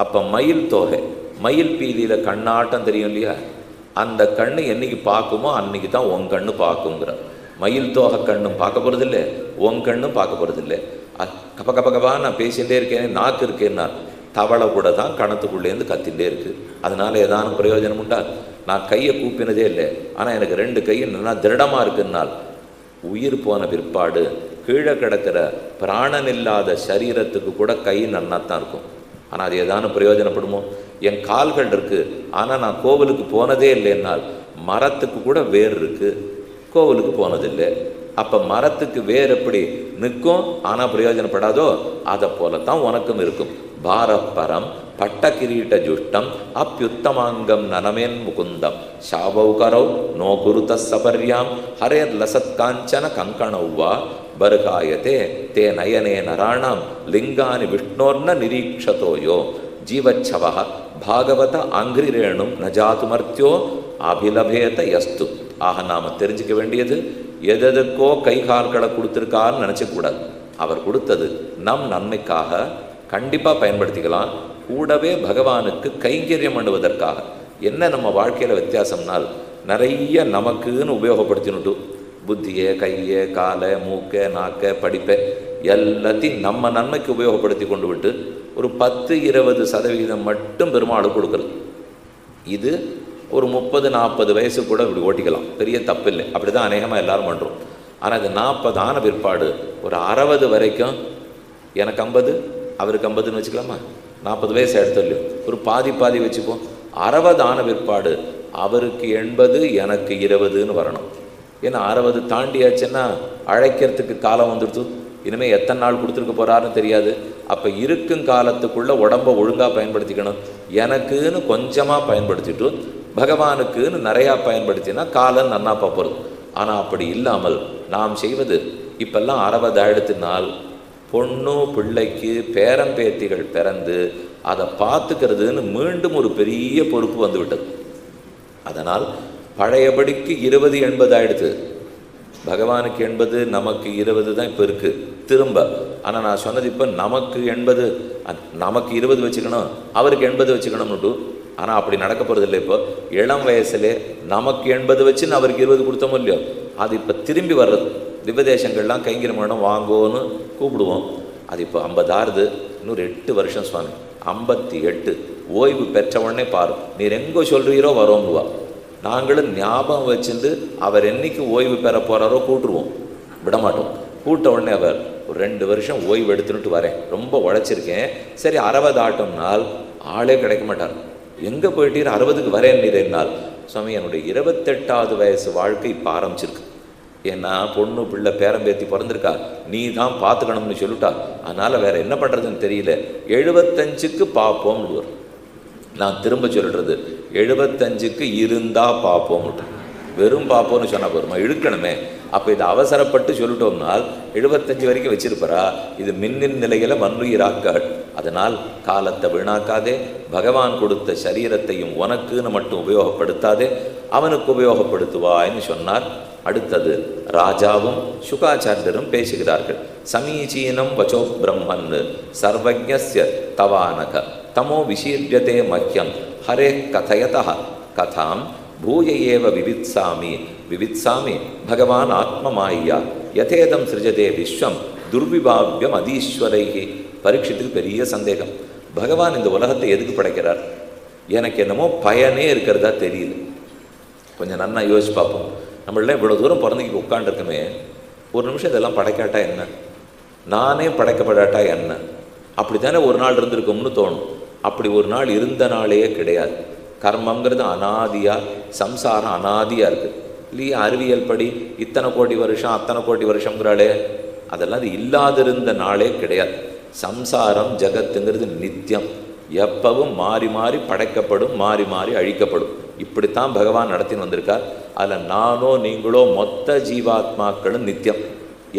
அப்போ மயில் தோகை மயில் பீதியில் கண்ணாட்டம் தெரியும் இல்லையா? அந்த கண்ணு என்னைக்கு பார்க்குமோ அன்னைக்கு தான் உன் கண்ணு பார்க்குங்கிற. மயில் தோகை கண்ணும் பார்க்க போகிறதில்லை, உன் கண்ணும் பார்க்க போகிறதில்லை. கப்பா நான் பேசிகிட்டே இருக்கேன், நாக்கு இருக்கேன்னா தவளை கூட தான் கணத்துக்குள்ளேருந்து கத்திகிட்டே இருக்குது. அதனால் ஏதான பிரயோஜனம் உண்டா? நான் கையை கூப்பினதே இல்லை, ஆனால் எனக்கு 2 கையும் நல்லா திருடமாக இருக்குன்னால் உயிர் போன பிற்பாடு கீழே கிடக்கிற பிராணன் இல்லாத சரீரத்துக்கு கூட கை நன்னாத்தான் இருக்கும். ஆனால் அது ஏதான பிரயோஜனப்படுமோ? என் கால்கள் இருக்குது, ஆனால் நான் கோவிலுக்கு போனதே இல்லைன்னால் மரத்துக்கு கூட வேர் இருக்குது, கோவிலுக்கு போனதில்லை. அப்போ மரத்துக்கு வேர் எப்படி நிற்கும் ஆனால் பிரயோஜனப்படாதோ அதை போலத்தான் உனக்கும் இருக்கும். பாரப்பரம் பட்ட கிரீட்ட ஜுஷ்டம் அப்பியுத்தமாங்கம் நனமேன் முகுந்தம் ஷாவௌகரௌ நோ குருத சபர்யாம் ஹரேர் லசத் காஞ்சன கங்கணௌவா பர்காயதே தே நயனே நராணாம் லிங்கானி விஷ்ணோர்ன நிரீக்ஷதோயோ ஜீவச்சவ பாகவத அங்கிரேணும் நஜாதுமர்த்தியோ அபிலபேத யஸ்து. ஆக நாம் தெரிஞ்சுக்க வேண்டியது, எதற்கோ கைகால்களை கொடுத்துருக்காருன்னு நினச்சக்கூடாது. அவர் கொடுத்தது நம் நன்மைக்காக, கண்டிப்பாக பயன்படுத்திக்கலாம். கூடவே பகவானுக்கு கைங்கரியம் பண்ணுவதற்காக. என்ன நம்ம வாழ்க்கையில் வித்தியாசம்னால், நிறைய நமக்குன்னு உபயோகப்படுத்தினுட்டு புத்தியை, கையை, காலை, மூக்கை, நாக்கை, படிப்பை எல்லாத்தையும் நம்ம நன்மைக்கு உபயோகப்படுத்தி கொண்டு விட்டு ஒரு 10-20% மட்டும் பெருமாளுக்கு கொடுக்குறது. இது ஒரு 30-40 வயசு கூட இப்படி ஓட்டிக்கலாம், பெரிய தப்பு இல்லை. அப்படி தான் அநேகமாக எல்லோரும் பண்ணுறோம். ஆனால் அது 40 ஆன பிற்பாடு ஒரு 60 வரைக்கும், எனக்கு 50 அவருக்கு 50ன்னு வச்சுக்கலாமா, 40 வயசு எடுத்துலையும் ஒரு பாதி வச்சுப்போம். 60 ஆன பிற்பாடு அவருக்கு 80 எனக்கு 20ன்னு வரணும். ஏன்னா 60 தாண்டியாச்சுன்னா அழைக்கிறதுக்கு காலம் வந்துடுத்து. இனிமேல் எத்தனை நாள் கொடுத்துருக்க போகிறாருன்னு தெரியாது. அப்போ இருக்கும் காலத்துக்குள்ளே உடம்பை ஒழுங்காக பயன்படுத்திக்கணும். எனக்குன்னு கொஞ்சமாக பயன்படுத்திட்டு பகவானுக்குன்னு நிறையா பயன்படுத்தினா காலம் நன்னா போகிறது. ஆனால் அப்படி இல்லாமல் நாம் செய்வது, இப்பெல்லாம் 60 ஆயிடுத்துனால் பொண்ணு பிள்ளைக்கு பேரம்பேத்திகள் பிறந்து அதை பார்த்துக்கிறதுன்னு மீண்டும் ஒரு பெரிய பொறுப்பு வந்துவிட்டது. அதனால் பழையபடிக்கு 20-80 ஆயிடுத்து. பகவானுக்கு 80, நமக்கு 20 தான் இப்போ இருக்குது திரும்ப. ஆனால் நான் சொன்னது இப்போ நமக்கு 80, நமக்கு 20 வச்சுக்கணும், அவருக்கு 80 வச்சுக்கணும்னுட்டு. ஆனால் அப்படி நடக்க போகிறதில்லை. இப்போ இளம் வயசுலே நமக்கு 80 வச்சுன்னு அவருக்கு 20 கொடுத்தோமோ இல்லையோ, அது இப்போ திரும்பி வர்றது. திவ்யதேசங்கள்லாம் கைங்கரியம் வாங்கோன்னு கூப்பிடுவோம். அது இப்போ 50 ஆறுது. இன்னொரு 8 வருஷம் சுவாமி, 58 ஓய்வு பெற்ற உடனே பாரு, நீர் எங்கோ சொல்கிறீரோ வரோம்னுவா. நாங்களும் ஞாபகம் வச்சுருந்து அவர் என்னைக்கு ஓய்வு பெற போகிறாரோ கூட்டுருவோம், விடமாட்டோம். கூட்ட உடனே அவர் ஒரு 2 வருஷம் ஓய்வு எடுத்துட்டு வரேன், ரொம்ப உழைச்சிருக்கேன், சரி 60 ஆட்டம்னால் ஆளே கிடைக்க மாட்டார். எங்கே போயிட்டீர், 60க்கு வரேன் நீரேனால். சுவாமி என்னுடைய 28வது வயசு வாழ்க்கை இப்போ ஆரம்பிச்சிருக்கு. ஏன்னா பொண்ணு பிள்ளை பேரம்பேத்தி பிறந்திருக்கா, நீ தான் பார்த்துக்கணும்னு சொல்லிட்டா. அதனால் வேறு என்ன பண்ணுறதுன்னு தெரியல, 75க்கு பார்ப்போம்னு வரும். நான் திரும்ப சொல்லிடுறது, 75க்கு இருந்தால் பார்ப்போம். வெறும் பார்ப்போம்னு சொன்னால் போருமா, இழுக்கணுமே. அப்போ இதை அவசரப்பட்டு சொல்லிட்டோம்னால் 75 வரைக்கும் வச்சிருப்பாரா. இது மின்னின் நிலையில மண்ணுயிராக்காள். அதனால் காலத்தை வீணாக்காதே, பகவான் கொடுத்த சரீரத்தையும் உனக்குன்னு மட்டும் உபயோகப்படுத்தாதே, அவனுக்கு உபயோகப்படுத்துவாய்ன்னு சொன்னார். அடுத்தது ராஜாவும் சுகாச்சாரியரும் பேசுகிறார்கள். சமீச்சீனம் வச்சோ பிரம்மன் சர்வஜ்ஞஸ்ய தவானக தமோ விசீர்யதே மஹ்யம் ஹரே கதயதா கதாம் பூய ஏவ விவித்சாமி பகவான் ஆத்மமாயா யதேதம் சிருஜதே விஸ்வம் துர்விபாவ்யம் அதீஸ்வரைகி. பரீட்சித்துக்கு பெரிய சந்தேகம், பகவான் இந்த உலகத்தை எதுக்கு படைக்கிறார், எனக்கு என்னமோ பயனே இருக்கிறதா தெரியல. கொஞ்சம் நன்னா யோசிச்சு பார்ப்போம். நம்மளாம் இவ்வளோ தூரம் பிறந்துக்கு உட்காண்டிருக்கமே, ஒரு நிமிஷம் இதெல்லாம் படைக்காட்டா என்ன, நானே படைக்கப்படாட்டா என்ன, அப்படி தானே ஒரு நாள் இருந்திருக்கும்னு தோணும். அப்படி ஒரு நாள் இருந்த நாளே கிடையாது. கர்மங்கிறது அனாதியாக, சம்சாரம் அனாதியாக இருக்குது இல்லையா. அறிவியல் படி இத்தனை கோடி வருஷம் அத்தனை கோடி வருஷங்கிறாளே, அதெல்லாம் அது இல்லாதிருந்த நாளே கிடையாது. சம்சாரம் ஜகத்துங்கிறது நித்தியம், எப்பவும் மாறி மாறி படைக்கப்படும், மாறி மாறி அழிக்கப்படும். இப்படித்தான் பகவான் நடத்தின்னு வந்திருக்கார். அதில் நானோ நீங்களோ மொத்த ஜீவாத்மாக்களும் நித்தியம்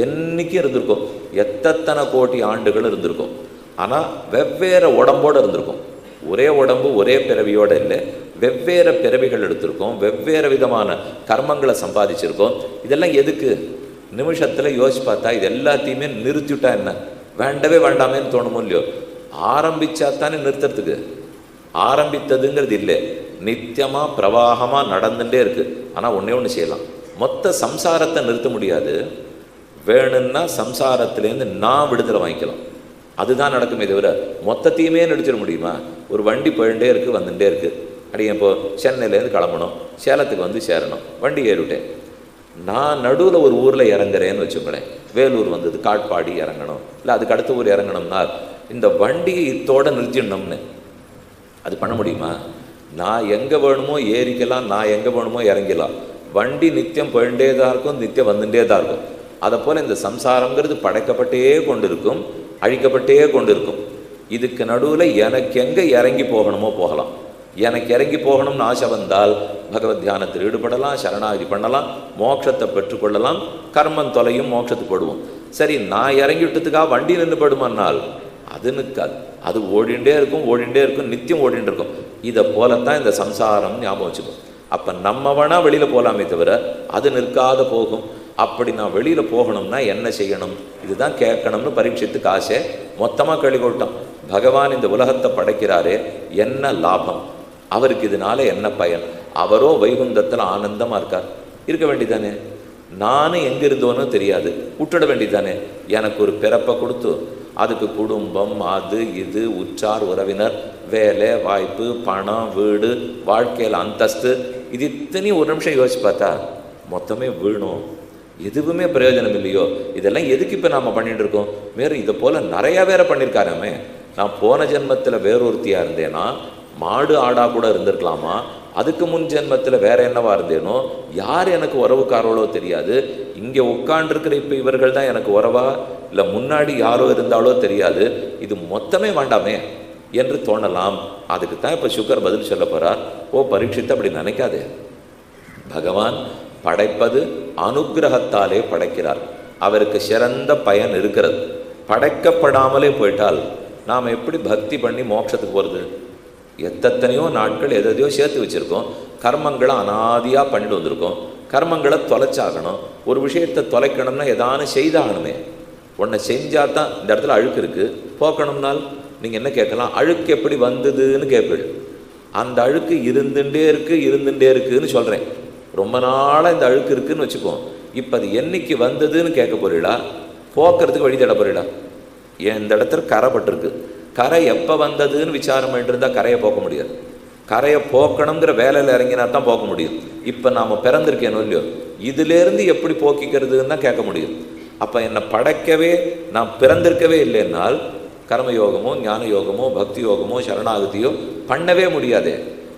என்னைக்கும் இருந்திருக்கோம், எத்தனை கோடி ஆண்டுகளும் இருந்திருக்கோம். ஆனால் வெவ்வேறு உடம்போடு இருந்திருக்கோம். ஒரே உடம்பு ஒரே பிறவியோடு இல்லை, வெவ்வேறு பிறவிகள் எடுத்திருக்கோம், வெவ்வேறு விதமான கர்மங்களை சம்பாதிச்சிருக்கோம். இதெல்லாம் எதுக்கு நிமிஷத்தில் யோசிச்சு பார்த்தா இது எல்லாத்தையுமே நிறுத்திவிட்டா என்ன, வேண்டவே வேண்டாமேன்னு தோணுமோ இல்லையோ. ஆரம்பித்தா தானே நிறுத்துறதுக்கு, ஆரம்பித்ததுங்கிறது இல்லை, நித்தியமாக பிரவாகமாக நடந்துகிட்டே இருக்குது. ஆனால் ஒன்றே ஒன்று செய்யலாம், மொத்த சம்சாரத்தை நிறுத்த முடியாது. வேணும்னா சம்சாரத்துலேருந்து நான் விடுதலை வாங்கிக்கலாம், அதுதான் நடக்குமே தவிர மொத்தத்தையுமே நிறுத்திட முடியுமா? ஒரு வண்டி போயிட்டே இருக்குது, வந்துட்டே இருக்குது. அப்படியே இப்போது சென்னையிலேருந்து கிளம்பணும், சேலத்துக்கு வந்து சேரணும், வண்டி ஏறிவிட்டேன். நான் நடுவில் ஒரு ஊரில் இறங்குறேன்னு வச்சுக்கோங்களேன், வேலூர் வந்தது, காட்பாடி இறங்கணும், இல்லை அதுக்கு அடுத்த ஊர் இறங்கணும்னா இந்த வண்டியை இத்தோடு நிறுத்திடணும்னு அது பண்ண முடியுமா? நான் எங்கே வேணுமோ ஏறிக்கலாம், நான் எங்கே வேணுமோ இறங்கிக்கலாம். வண்டி நித்தியம் போயிட்டே தான் இருக்கும், நித்தியம் வந்துட்டே தான் இருக்கும். அதை போல் இந்த சம்சாரங்கிறது படைக்கப்பட்டே கொண்டிருக்கும், அழிக்கப்பட்டே கொண்டிருக்கும். இதுக்கு நடுவில் எனக்கு எங்கே இறங்கி போகணுமோ போகலாம். எனக்கு இறங்கி போகணும்னு ஆசை வந்தால் பகவத் தியானத்தில் ஈடுபடலாம், சரணாகதி பண்ணலாம், மோட்சத்தை பெற்றுக்கொள்ளலாம், கர்மம் தொலையும், மோட்சத்துக்கு போடுவோம். சரி, நான் இறங்கி விட்டதுக்காக வண்டி நின்று படுமானால் அது நிற்காது. அது ஓடிண்டே இருக்கும், ஓடிண்டே இருக்கும், நித்தியம் ஓடிட்டு இருக்கும். இதை போலத்தான் இந்த சம்சாரம், ஞாபகம் வச்சுக்கும். அப்போ நம்ம வேணால் வெளியில் போகலாமே தவிர அது நிற்காத போகும். அப்படி நான் வெளியில் போகணும்னா என்ன செய்யணும், இதுதான் கேட்கணும்னு பரீட்சித்துக்கு ஆசை. மொத்தமாக கேள்வி கொட்டான், பகவான் இந்த உலகத்தை படைக்கிறாரே, என்ன லாபம் அவருக்கு, இதனால என்ன பயன்? அவரோ வைகுந்தத்தில் ஆனந்தமாக இருக்கார், இருக்க வேண்டியதானே. நானும் எங்கே இருந்தோன்னு தெரியாது, விட்டுட வேண்டியதானே. எனக்கு ஒரு பிறப்பை கொடுத்து அதுக்கு குடும்பம், அது இது, உற்றார் உறவினர், வேலை வாய்ப்பு, பணம், வீடு, வாழ்க்கையில் அந்தஸ்து, இது இத்தனையும் ஒரு நிமிஷம் யோசிச்சு பார்த்தா மொத்தமே வீணும், எதுவுமே பிரயோஜனம் இல்லையோ. இதெல்லாம் எதுக்கு இப்போ நாம் பண்ணிட்டு இருக்கோம்? வேறு இதை போல் நிறையா வேற பண்ணியிருக்காராமே. நான் போன ஜென்மத்தில் வேறொருத்தியாக இருந்தேன்னா மாடு ஆடாக கூட இருந்திருக்கலாமா, அதுக்கு முன் ஜென்மத்தில் வேற என்னவா இருந்தேனோ, யார் எனக்கு உறவுக்காரர்களோ தெரியாது. இங்கே உட்காண்டிருக்கிற இப்போ இவர்கள் தான் எனக்கு உறவா, இல்லை முன்னாடி யாரோ இருந்தாலோ தெரியாது. இது மொத்தமே வேண்டாமே என்று தோணலாம். அதுக்கு தான் இப்போ சுகர் பதில் சொல்ல போகிறார். ஓ பரீட்சித்து, அப்படி நினைக்காதே. பகவான் படைப்பது அனுகிரகத்தாலே படைக்கிறார். அவருக்கு சிறந்த பயன் இருக்கிறது. படைக்கப்படாமலே போயிட்டால் நாம் எப்படி பக்தி பண்ணி மோட்சத்துக்கு போகிறது? எத்தனையோ நாட்கள் எதையோ சேர்த்து வச்சுருக்கோம், கர்மங்களை அனாதியாக பண்ணிட்டு வந்திருக்கோம். கர்மங்களை தொலைச்சாகணும். ஒரு விஷயத்தை தொலைக்கணும்னா எதானு செய்தாகணுமே. ஒன்றை செஞ்சால் தான் இந்த இடத்துல அழுக்கு இருக்குது, போக்கணும்னால் நீங்கள் என்ன கேட்கலாம், அழுக்கு எப்படி வந்ததுன்னு கேட்பீள். அந்த அழுக்கு இருந்துட்டே இருக்குன்னு சொல்கிறேன். ரொம்ப நாளாக இந்த அழுக்கு இருக்குதுன்னு வச்சுக்கோம். இப்போ அது என்னைக்கு வந்ததுன்னு கேட்க போறீடா, போக்குறதுக்கு வழி தேட போறீடா. ஏன் இந்த இடத்துல கரை பட்டிருக்கு, கரை எப்போ வந்ததுன்னு விசாரம் பண்ணிருந்தால் கரையை போக்க முடியாது. கரையை போக்கணுங்கிற வேலையில் இறங்கினா தான் போக்க முடியும். இப்போ நாம் பிறந்திருக்கேனோ இல்லையோ, இதிலேருந்து எப்படி போக்கிக்கிறதுன்னு தான் கேட்க முடியும். அப்போ என்னை படைக்கவே நான் பிறந்திருக்கவே இல்லைன்னால் கர்மயோகமோ ஞான யோகமோ பக்தி யோகமோ சரணாகதியோ பண்ணவே முடியாது.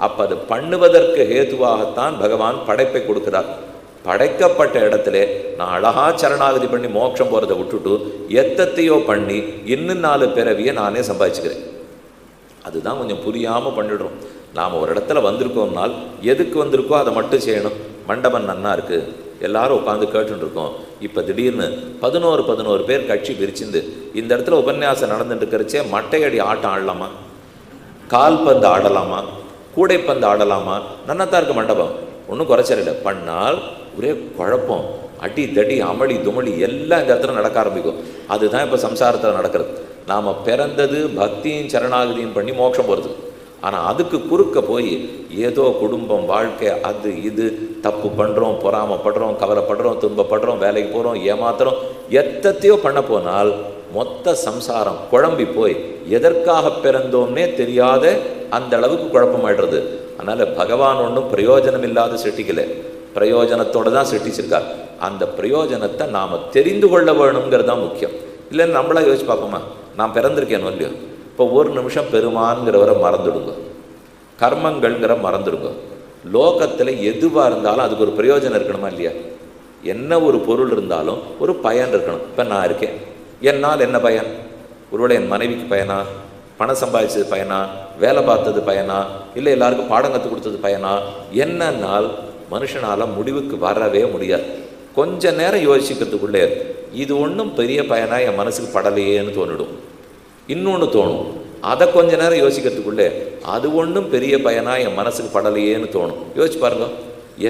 அப்போ அது பண்ணுவதற்கு ஹேதுவாகத்தான் பகவான் படைப்பை கொடுக்கிறார். படைக்கப்பட்ட இடத்துல நான் அழகா சரணாகதி பண்ணி மோட்சம் போகிறத விட்டுட்டு எத்தத்தையோ பண்ணி இன்னும் 4 பிறவியை நானே சம்பாதிச்சுக்கிறேன். அதுதான் கொஞ்சம் புரியாமல் பண்ணிடுறோம். நாம் ஒரு இடத்துல வந்திருக்கோம்னால் எதுக்கு வந்திருக்கோ அதை மட்டும் செய்யணும். மண்டபம் நன்னா இருக்குது, எல்லாரும் உட்காந்து கேட்டுருக்கோம். இப்போ திடீர்னு 11 பேர் கட்சி பிரிச்சுந்து இந்த இடத்துல உபன்யாசம் நடந்துட்டு இருக்கிறச்சே மட்டையடி ஆட்டம் ஆடலாமா, கால்பந்து ஆடலாமா, கூடைப்பந்து ஆடலாமா? நன்னத்தான் இருக்கு மண்டபம், ஒன்றும் குறைச்சல. பண்ணால் ஒரே குழப்பம், அடி தடி அமளி துமளி எல்லாம் இந்த இடத்துல நடக்க ஆரம்பிக்கும். அதுதான் இப்போ சம்சாரத்தில் நடக்கிறது. நாம் பிறந்தது பக்தியும் சரணாகதியும் பண்ணி மோட்சம் போகிறது. ஆனால் அதுக்கு குறுக்க போய் ஏதோ குடும்பம் வாழ்க்கை அது இது தப்பு பண்ணுறோம், பொறாமப்படுறோம், கவலைப்படுறோம், துன்பப்படுறோம், வேலைக்கு போகிறோம், ஏமாத்துறோம், எத்தத்தையோ பண்ண போனால் மொத்த சம்சாரம் குழம்பி போய் எதற்காக பிறந்தோம்னே தெரியாத அந்த அளவுக்கு குழப்பமாயிடுறது. அதனால் பகவான் ஒன்றும் பிரயோஜனம் இல்லாத சிருஷ்டிக்கலை, பிரயோஜனத்தோடு தான் சிருஷ்டிச்சிருக்கார். அந்த பிரயோஜனத்தை நாம் தெரிந்து கொள்ள வேணுங்கிறது தான் முக்கியம். இல்லைன்னு நம்மளா யோசிச்சு பார்ப்போமா, நான் பிறந்திருக்கேன் இல்லையோ, இப்போ ஒரு நிமிஷம் பெருமான்கிறவரை மறந்துடுங்க, கர்மங்கள்ங்கிற மறந்துடுங்க. லோகத்தில் எதுவாக இருந்தாலும் அதுக்கு ஒரு பிரயோஜனம் இருக்கணுமா இல்லையா? என்ன ஒரு பொருள் இருந்தாலும் ஒரு பயன் இருக்கணும். இப்போ நான் இருக்கேன், என்னால் என்ன பயன்? ஒருவேளை என் மனைவிக்கு பயனா, பணம் சம்பாதிச்சது பயனா, வேலை பார்த்தது பயனா, இல்லை எல்லாருக்கும் பாடம் கற்றுக் கொடுத்தது பயனா? என்னன்னால் மனுஷனால் முடிவுக்கு வரவே முடியாது. கொஞ்ச நேரம் யோசிக்கிறதுக்குள்ளே இது ஒன்றும் பெரிய பயனா என் மனசுக்கு படலையேன்னு தோணிடும். இன்னொன்று தோணும், அதை கொஞ்ச நேரம் யோசிக்கிறதுக்குள்ளே அது ஒன்றும் பெரிய பயனா என் மனசுக்கு படலையேன்னு தோணும். யோசிச்சு பாருங்க,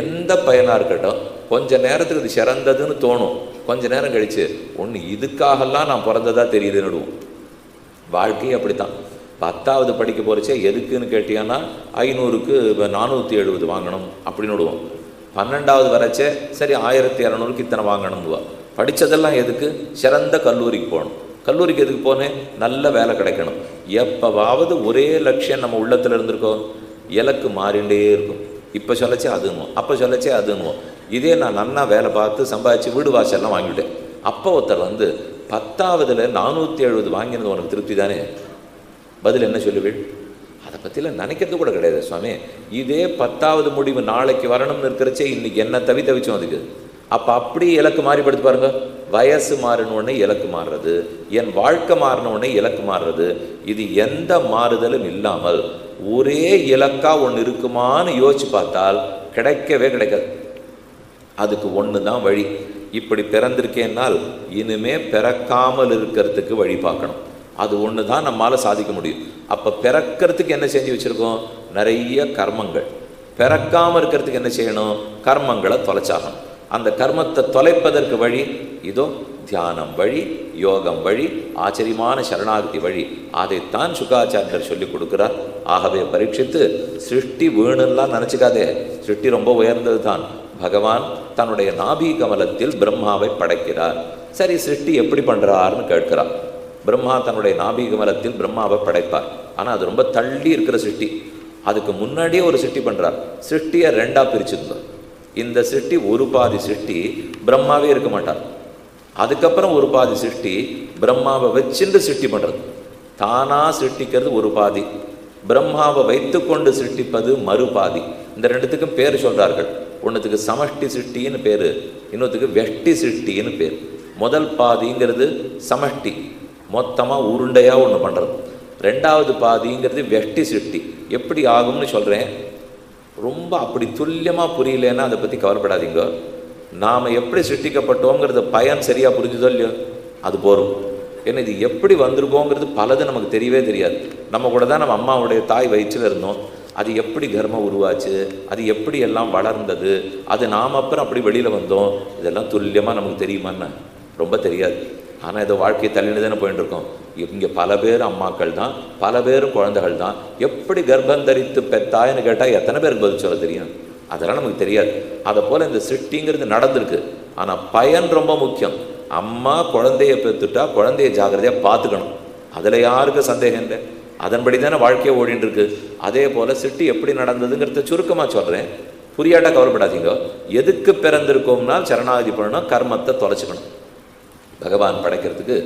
எந்த பயனாக இருக்கட்டும் கொஞ்ச நேரத்துக்கு இது சிறந்ததுன்னு தோணும். கொஞ்ச நேரம் கழித்து ஒன்று இதுக்காகலாம் நான் பிறந்ததா தெரியுதுன்னுடுவோம். வாழ்க்கையே அப்படித்தான். 10வது படிக்க போகிறச்சே எதுக்குன்னு கேட்டியான்னா 500க்கு 470 வாங்கணும் அப்படின்னு விடுவோம். 12வது வரச்சே சரி 1200க்கு இத்தனை வாங்கணும்னுவா. படித்ததெல்லாம் எதுக்கு? சிறந்த கல்லூரிக்கு போகணும். கல்லூரிக்கு எதுக்கு போனேன்? நல்ல வேலை கிடைக்கணும். எப்போவாவது ஒரே லட்சியம் நம்ம உள்ளத்தில் இருந்திருக்கோம்? இலக்கு மாறிண்டே இருக்கும். இப்போ சொல்லச்சே அதுன்னுவோம், அப்போ சொல்லச்சே அதுன்னுவோம். இதே நான் நன்னா வேலை பார்த்து சம்பாதிச்சு வீடு வாசல்லாம் வாங்கிவிட்டேன். அப்போ ஒருத்தர் வந்து 10வதுல 470 வாங்கினது உனக்கு திருப்தி தானே? பதில் என்ன சொல்லுவீள்? அதை பற்றிலாம் நினைக்கிறது கூட கிடையாது சுவாமி. இதே 10வது முடிவு நாளைக்கு வரணும்னு இருக்கிறச்சே இன்றைக்கி என்ன தவிச்சோம் அதுக்கு. அப்போ அப்படி இலக்கு மாறிப்படுத்து பாருங்க. வயசு மாறினோடனே இலக்கு மாறுறது, என் வாழ்க்கை மாறினோடனே இலக்கு மாறுறது. இது எந்த மாறுதலும் இல்லாமல் ஒரே இலக்கா ஒன்று இருக்குமான்னு யோசிச்சு பார்த்தால் கிடைக்கவே கிடைக்காது. அதுக்கு ஒன்று தான் வழி. இப்படி பிறந்திருக்கேன்னால் இனிமே பிறக்காமல் இருக்கிறதுக்கு வழி பார்க்கணும். அது ஒன்று தான் நம்மளால் சாதிக்க முடியும். அப்போ பிறக்கிறதுக்கு என்ன செஞ்சு வச்சுருக்கோம்? நிறைய கர்மங்கள். பிறக்காமல் இருக்கிறதுக்கு என்ன செய்யணும்? கர்மங்களை தொலைச்சாகணும். அந்த கர்மத்தை தொலைப்பதற்கு வழி இதோ தியானம் வழி, யோகம் வழி, ஆச்சரியமான சரணாகதி வழி. அதைத்தான் சுகாச்சாரியர் சொல்லி கொடுக்குறார். ஆகவே பரீட்சித்து சிருஷ்டி வேணும்லாம் நினச்சிக்காதே. சிருஷ்டி ரொம்ப உயர்ந்தது தான். பகவான் தன்னுடைய நாபி கமலத்தில் பிரம்மாவை படைக்கிறார். சரி, சிருஷ்டி எப்படி பண்ணுறாருன்னு கேட்கிறார். பிரம்மா தன்னுடைய நாபி கமலத்தில் பிரம்மாவை படைப்பார். ஆனால் அது ரொம்ப தள்ளி இருக்கிற சிருஷ்டி. அதுக்கு முன்னாடியே ஒரு சிருஷ்டி பண்ணுறார். சிருஷ்டியை ரெண்டாக பிரிச்சுருந்தார். இந்த சிருஷ்டி ஒரு பாதி சிருஷ்டி பிரம்மாவே இருக்க மாட்டார். அதுக்கப்புறம் ஒரு பாதி சிருஷ்டி பிரம்மாவை வச்சுட்டு சிருஷ்டி பண்ணுறது. தானாக சிருஷ்டிக்கிறது ஒரு பாதி, பிரம்மாவை வைத்து கொண்டு சிருஷ்டிப்பது மறுபாதி. இந்த ரெண்டுத்துக்கும் பேர் சொல்கிறார்கள். ஒன்றுத்துக்கு சமஷ்டி சிருஷ்டின்னு பேர், இன்னொருத்துக்கு வெஷ்டி சிருஷ்டின்னு பேர். முதல் பாதிங்கிறது சமஷ்டி, மொத்தமாக உருண்டையாக ஒன்று பண்ணுறது. ரெண்டாவது பாதிங்கிறது வெஷ்டி சிருஷ்டி. எப்படி ஆகும்னு சொல்கிறேன். ரொம்ப அப்படி துல்லியமாக புரியலன்னா அதை பற்றி கவலைப்படாதீங்க. நாம் எப்படி சிருஷ்டிக்கப்பட்டோங்கிறது பயன் சரியாக புரிஞ்சுதோ இல்லையோ அது போகும். ஏன்னா இது எப்படி வந்திருக்கோங்கிறது பலது நமக்கு தெரியவே தெரியாது. நம்ம கூட தான் நம்ம அம்மாவுடைய தாய் வயிற்றில் இருந்தோம். அது எப்படி கர்மம் உருவாச்சு, அது எப்படி எல்லாம் வளர்ந்தது, அது நாம் அப்புறம் அப்படி வெளியில் வந்தோம், இதெல்லாம் துல்லியமாக நமக்கு தெரியுமான்னு ரொம்ப தெரியாது. ஆனால் இதை வாழ்க்கையை தள்ளினு தானே போயிட்டு இருக்கோம். இங்கே பல பேர் அம்மாக்கள் தான், பல பேரும் குழந்தைகள் தான். எப்படி கர்ப்பம் தரித்து பெத்தாயின்னு கேட்டால் எத்தனை பேருக்கு பதில் சொல்ல தெரியும்? அதெல்லாம் நமக்கு தெரியாது. அதை போல் இந்த சிருஷ்டிங்கிறது நடந்திருக்கு. ஆனால் பயன் ரொம்ப முக்கியம். அம்மா குழந்தைய பெற்றுட்டா குழந்தைய ஜாக்கிரதையாக பார்த்துக்கணும். அதில் யாருக்கும் சந்தேகம் இல்லை. அதன்படி தானே வாழ்க்கையை ஓடின்னு இருக்கு. அதே போல் சிருஷ்டி எப்படி நடந்ததுங்கிறத சுருக்கமாக சொல்கிறேன். புரியாட்டா கவலைப்படாதீங்க. எதுக்கு பிறந்திருக்கோம்னால் சரணாகதி பண்ணணும், கர்மத்தை தொலைச்சிக்கணும். பகவான் படைக்கிறதுக்கு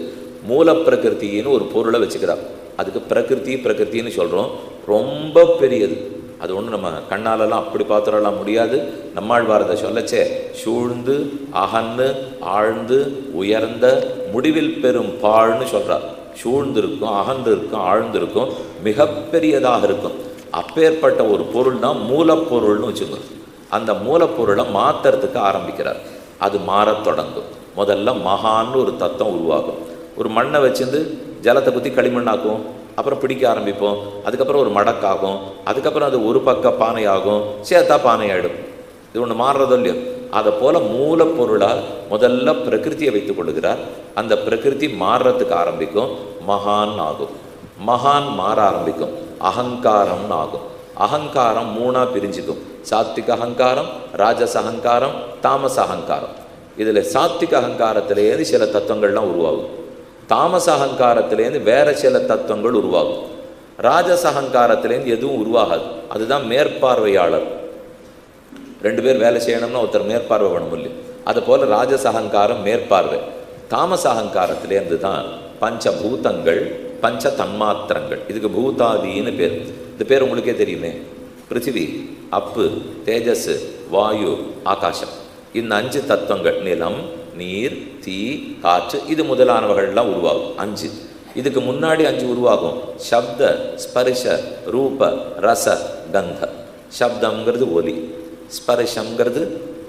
மூல பிரகிருத்தின்னு ஒரு பொருளை வச்சுக்கிறார். அதுக்கு பிரகிருத்தின்னு சொல்கிறோம். ரொம்ப பெரியது. அது ஒன்றும் நம்ம கண்ணாலெல்லாம் அப்படி பார்த்துடலாம் முடியாது. நம்மாழ்வாரதை சொல்லச்சே சூழ்ந்து அகன்னு ஆழ்ந்து உயர்ந்த முடிவில் பெறும் பாழ்னு சொல்கிறார். சூழ்ந்து இருக்கும், அகன்று இருக்கும், ஆழ்ந்து இருக்கும், மிகப்பெரியதாக இருக்கும். அப்பேற்பட்ட ஒரு பொருள் தான் மூலப்பொருள்னு வச்சுக்கணும். அந்த மூலப்பொருளை மாற்றுறதுக்கு ஆரம்பிக்கிறார். அது மாறத் தொடங்கும். முதல்ல மகான்னு ஒரு தத்துவம் உருவாகும். ஒரு மண்ணை வச்சுருந்து ஜலத்தை குத்தி களிமண்ணாக்கும், அப்புறம் பிடிக்க ஆரம்பிப்போம். அதுக்கப்புறம் ஒரு மடக்காகும், அதுக்கப்புறம் அது ஒரு பக்க பானை ஆகும், சேர்த்தா பானை ஆகிடும். இது ஒன்று மாறுறதோ இல்லையோ. அதை போல் மூலப்பொருளால் முதல்ல பிரகிருத்தியை வைத்துக் கொள்ளுகிறார். அந்த பிரகிருதி மாறுறதுக்கு ஆரம்பிக்கும், மகான் ஆகும். மகான் மாற ஆரம்பிக்கும், அகங்காரம்னு ஆகும். அகங்காரம் மூணாக பிரிஞ்சுக்கும். சாத்விக அகங்காரம், ராஜச அகங்காரம், தாமச அகங்காரம். இதில் சாத்விக அகங்காரத்திலேருந்து சில தத்துவங்கள்லாம் உருவாகும். தாமச அகங்காரத்திலேருந்து வேறு சில தத்துவங்கள் உருவாகும். ராஜச அகங்காரத்திலேருந்து எதுவும் உருவாகாது. அதுதான் மேற்பார்வையாளர். ரெண்டு பேர் வேலை செய்யணும்னா ஒருத்தர் மேற்பார்வை பண்ணணும் இல்லை. அதுபோல் ராஜச அகங்காரம் மேற்பார்வை. தாமச அகங்காரத்திலேருந்து தான் பஞ்சபூதங்கள், பஞ்ச தன்மாத்திரங்கள். இதுக்கு பூதாதின்னு பேர். இந்த பேர் உங்களுக்கே தெரியுமே. பிருத்திவி, அப்பு, தேஜஸ், வாயு, ஆகாசம். இந்த 5 தத்துவங்கள், நிலம், நீர், தீ, காற்று, இது முதலானவர்கள்லாம் உருவாகும். 5. இதுக்கு முன்னாடி 5 உருவாகும். சப்த, ஸ்பரிஷ, ரூப, ரச, கந்த. சப்தங்கிறது ஒலி, ஸ்பரிஷங்கிறது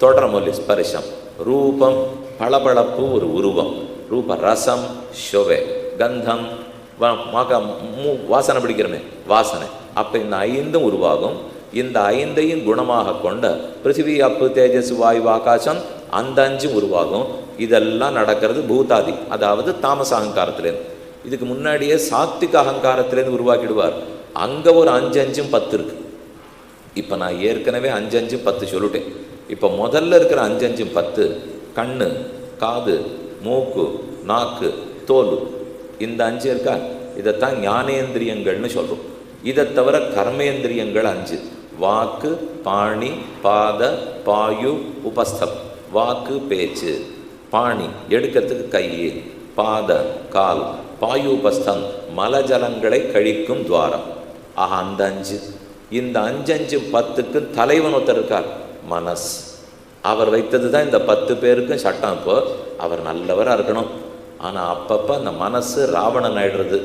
தொடர்மொழி ஸ்பரிஷம், ரூபம் பளபளப்பு ஒரு உருவம், ரூப ரசம் ஷொவே, கந்தம் வாசனை பிடிக்கிறமே வாசனை. அப்போ இந்த 5 உருவாகும். இந்த 5ஐயும் குணமாக கொண்ட பிருத்திவி, அப்பு, தேஜஸ், வாயு, ஆகாசம், அந்த 5 உருவாகும். இதெல்லாம் நடக்கிறது பூதாதி, அதாவது தாமச அகங்காரத்திலேருந்து. இதுக்கு முன்னாடியே சாத்விக அகங்காரத்திலேருந்து உருவாக்கிடுவார். அங்கே ஒரு 5, 5, 10 இருக்குது. இப்போ நான் ஏற்கனவே 5, 5, 10 சொல்லிட்டேன். இப்போ முதல்ல இருக்கிற 5, 5, 10 கண்ணு, காது, மூக்கு, நாக்கு, தோல், இந்த 5 இருக்கா. இதைத்தான் ஞானேந்திரியங்கள்னு சொல்கிறோம். இதை தவிர கர்மேந்திரியங்கள் 5: வாக்கு, பாணி, பாத, பாயு, உபஸ்தம். வாக்கு பேச்சு, பாணி எடுக்கிறதுக்கு கை, பாத கால், பாயு உபஸ்தம் மலஜலங்களை கழிக்கும் துவாரம். ஆஹா, அந்த 5. இந்த 5, 5, 10க்கு தலைவன் ஒருத்தர் இருக்கார், மனஸ். அவர் வைத்தது தான் இந்த 10 பேருக்கும் சட்டம். இப்போ அவர் நல்லவராக இருக்கணும், ஆனால் அப்பப்போ அந்த மனசு ராவணன் ஆயிடுறது.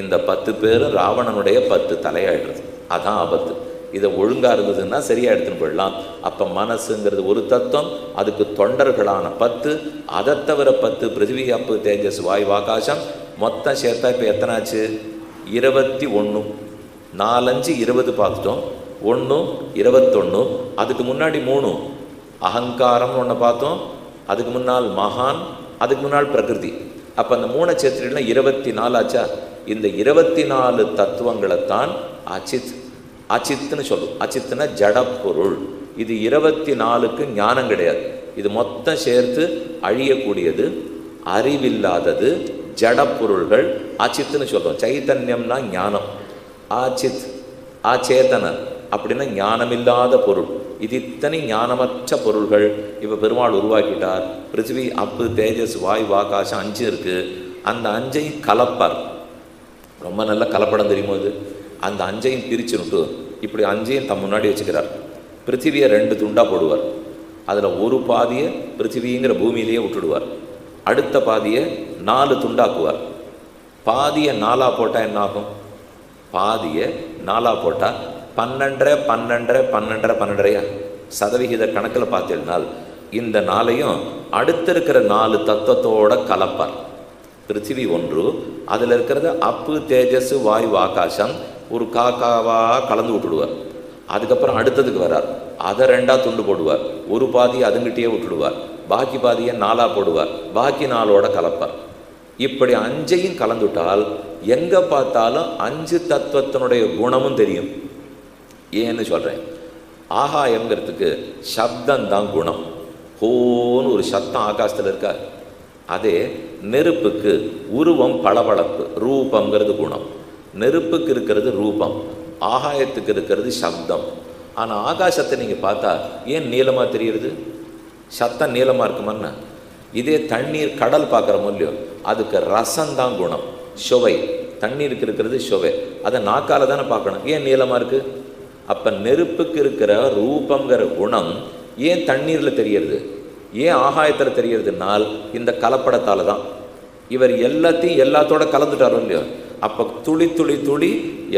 இந்த 10 பேரும் ராவணனுடைய 10 தலையாயிடுறது. அதான் ஆபத்து. இதை ஒழுங்காக இருந்ததுன்னா சரியாக எடுத்துன்னு போயிடலாம். அப்போ மனசுங்கிறது ஒரு தத்துவம், அதுக்கு தொண்டர்களான 10, அதை தவிர 10 பிருத்திவி அப்பு தேஜஸ் வாயு ஆகாசம், மொத்தம் சேர்த்தா இப்போ எத்தனாச்சு? 21. 4 5 20 பார்த்துட்டோம். 1 21. அதுக்கு முன்னாடி 3 அகங்காரம்னு ஒன்று பார்த்தோம். அதுக்கு முன்னால் மகான், அதுக்கு முன்னால் பிரகிருதி. அப்போ அந்த 3 சேர்த்துட்டா 24 ஆச்சா? இந்த 24 தத்துவங்களைத்தான் அச்சித் அச்சித்துன்னு சொல்லும். அச்சித்துனா ஜடப்பொருள். இது 24க்கு ஞானம் கிடையாது. இது மொத்தம் சேர்த்து அழியக்கூடியது, அறிவில்லாதது, ஜடப்பொருள்கள் அச்சித்துன்னு சொல்லும். சைத்தன்யம்னா ஞானம். ஆச்சித் ஆச்சேதன அப்படின்னா ஞானமில்லாத பொருள். இது இத்தனை ஞானமற்ற பொருள்கள் இப்போ பெருமாள் உருவாக்கிட்டார். பிருத்திவி அப்பு தேஜஸ் வாயு ஆகாசம் 5 இருக்குது. அந்த 5ஐயும் கலப்பார். ரொம்ப நல்ல கலப்படம் தெரியுமோ இது. அந்த 5ஐயும் பிரிச்சுட்டு இப்படி 5ஐயும் தம் முன்னாடி வச்சுக்கிறார். பிருத்திவியை 2 துண்டாக போடுவார். அதில் ஒரு பாதியை பிருத்திவிங்கிற பூமியிலேயே விட்டுடுவார். அடுத்த பாதியை 4 துண்டாக்குவார். பாதியை 4ஆக போட்டால் என்ன ஆகும்? பாதியை 4ஆக போட்டால் 12 12 12 12 சதவிகித கணக்கில் பார்த்தீங்கன்னால் இந்த 4ஐயும் அடுத்த இருக்கிற 4 தத்துவத்தோட கலப்பார். பிருத்திவி 1, அதில் இருக்கிறது அப்பு தேஜஸ் வாயு ஆகாசம் ஒரு காக்காவாக கலந்து விட்டுடுவார். அதுக்கப்புறம் அடுத்ததுக்கு வரார். அதை 2ஆக துண்டு போடுவார். ஒரு பாதியை அதுங்கிட்டே விட்டுடுவார். பாக்கி பாதியை 4ஆக போடுவார். பாக்கி 4ஓட கலப்பார். இப்படி 5ஐயும் கலந்துட்டால் எங்கே பார்த்தாலும் 5 தத்துவத்தினுடைய குணமும் தெரியும். ஏன்னு சொல்கிறேன், ஆகாயங்கிறதுக்கு சப்தந்தான் குணம். ஹோன்னு ஒரு சத்தம் ஆகாசத்தில் இருக்கா? அதே நெருப்புக்கு உருவம் பளபளப்பு ரூபங்கிறது குணம். நெருப்புக்கு இருக்கிறது ரூபம், ஆகாயத்துக்கு இருக்கிறது சப்தம். ஆனால் ஆகாசத்தை நீங்கள் பார்த்தா ஏன் நீளமாக தெரியுது? சத்தம் நீளமாக இருக்குமான்னா. இதே தண்ணீர் கடல் பார்க்குறோமோ இல்லையோ, அதுக்கு ரசந்தான் குணம், சுவை. தண்ணீருக்கு இருக்கிறது சுவை. அதை நாக்கால தானே பார்க்கணும். ஏன் நீளமாக இருக்குது? அப்போ நெருப்புக்கு இருக்கிற ரூபங்கிற குணம் ஏன் தண்ணீரில் தெரியறது, ஏன் ஆகாயத்தில் தெரியறதுனால் இந்த கலப்படத்தால் தான். இவர் எல்லாத்தையும் எல்லாத்தோட கலந்துட்டாரோ இல்லையோ, அப்போ துளி துளி துளி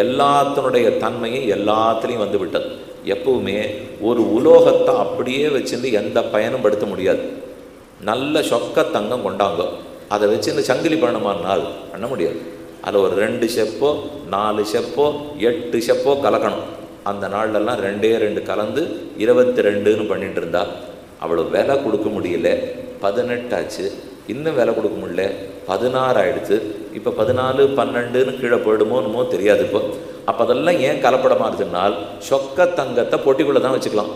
எல்லாத்தினுடைய தன்மையும் எல்லாத்துலேயும் வந்து விட்டது. எப்பவுமே ஒரு உலோகத்தை அப்படியே வச்சுருந்து எந்த பயனும் படுத்த முடியாது. நல்ல சொக்க தங்கம் கொண்டாங்க, அதை வச்சு இந்த சங்கிலி பண்ணமானால் பண்ண முடியாது. அதில் ஒரு 2 செப்போ 4 செப்போ 8 செப்போ கலக்கணும். அந்த நாள்லெல்லாம் 2 கலந்து 22ன்னு பண்ணிட்டு இருந்தா அவ்வளோ விலை கொடுக்க முடியல. 18 ஆச்சு, இன்னும் விலை கொடுக்க முடியல. 16 ஆயிடுச்சு. இப்போ 14 12ன்னு கீழே போயிடுமோன்னுமோ தெரியாது இப்போ. அப்போ அதெல்லாம் ஏன் கலப்படமாக இருக்குதுனால் சொக்க தங்கத்தை பொட்டிக்குள்ளே தான் வச்சுக்கலாம்,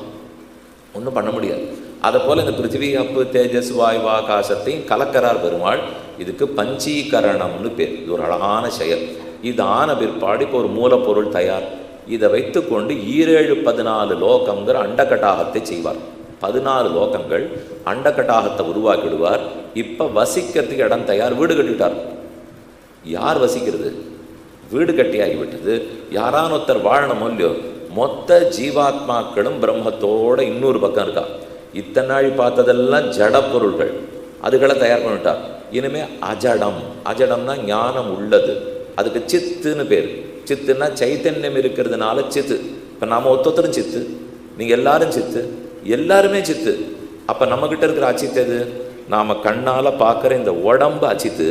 ஒன்றும் பண்ண முடியாது. அதை போல் இந்த பிருத்திவி அப்பு தேஜஸ் வாயு ஆகாசத்தையும் கலக்கிறார் பெருமாள். இதுக்கு பஞ்சீகரணம்னு பேர். இது ஒரு அழகான செயல். இது ஆன பிற்பாடு இப்போ ஒரு மூலப்பொருள் தயார். இதை வைத்துக்கொண்டு 7 14 லோகங்கிற அண்டகட்டாகத்தை செய்வார். 14 லோகங்கள் அண்டகட்டாகத்தை உருவாக்கிடுவார். இப்போ வசிக்கிறதுக்கு இடம் தயார். வீடு கட்டிவிட்டார். யார் வசிக்கிறது? வீடு கட்டியாகிவிட்டது. யாரான ஒருத்தர் வாழணும் இல்லையோ. மொத்த ஜீவாத்மாக்களும் பிரம்மத்தோட இன்னொரு பக்கம் இருக்கா. இத்தனை நாள் பார்த்ததெல்லாம் ஜட பொருள்கள், அதுகளை தயார் பண்ணிட்டார். இனிமே அஜடம். அஜடம்னா ஞானம் உள்ளது. அதுக்கு சித்துன்னு பேர். சித்துன்னா சைத்தன்யம் இருக்கிறதுனால சித்து. இப்போ நாம் ஒருத்தரும் சித்து, நீங்கள் எல்லாரும் சித்து, எல்லாருமே சித்து. அப்போ நம்மக்கிட்ட இருக்கிற அச்சித்து எது? நாம் கண்ணால் பார்க்குற இந்த உடம்பு அச்சித்து,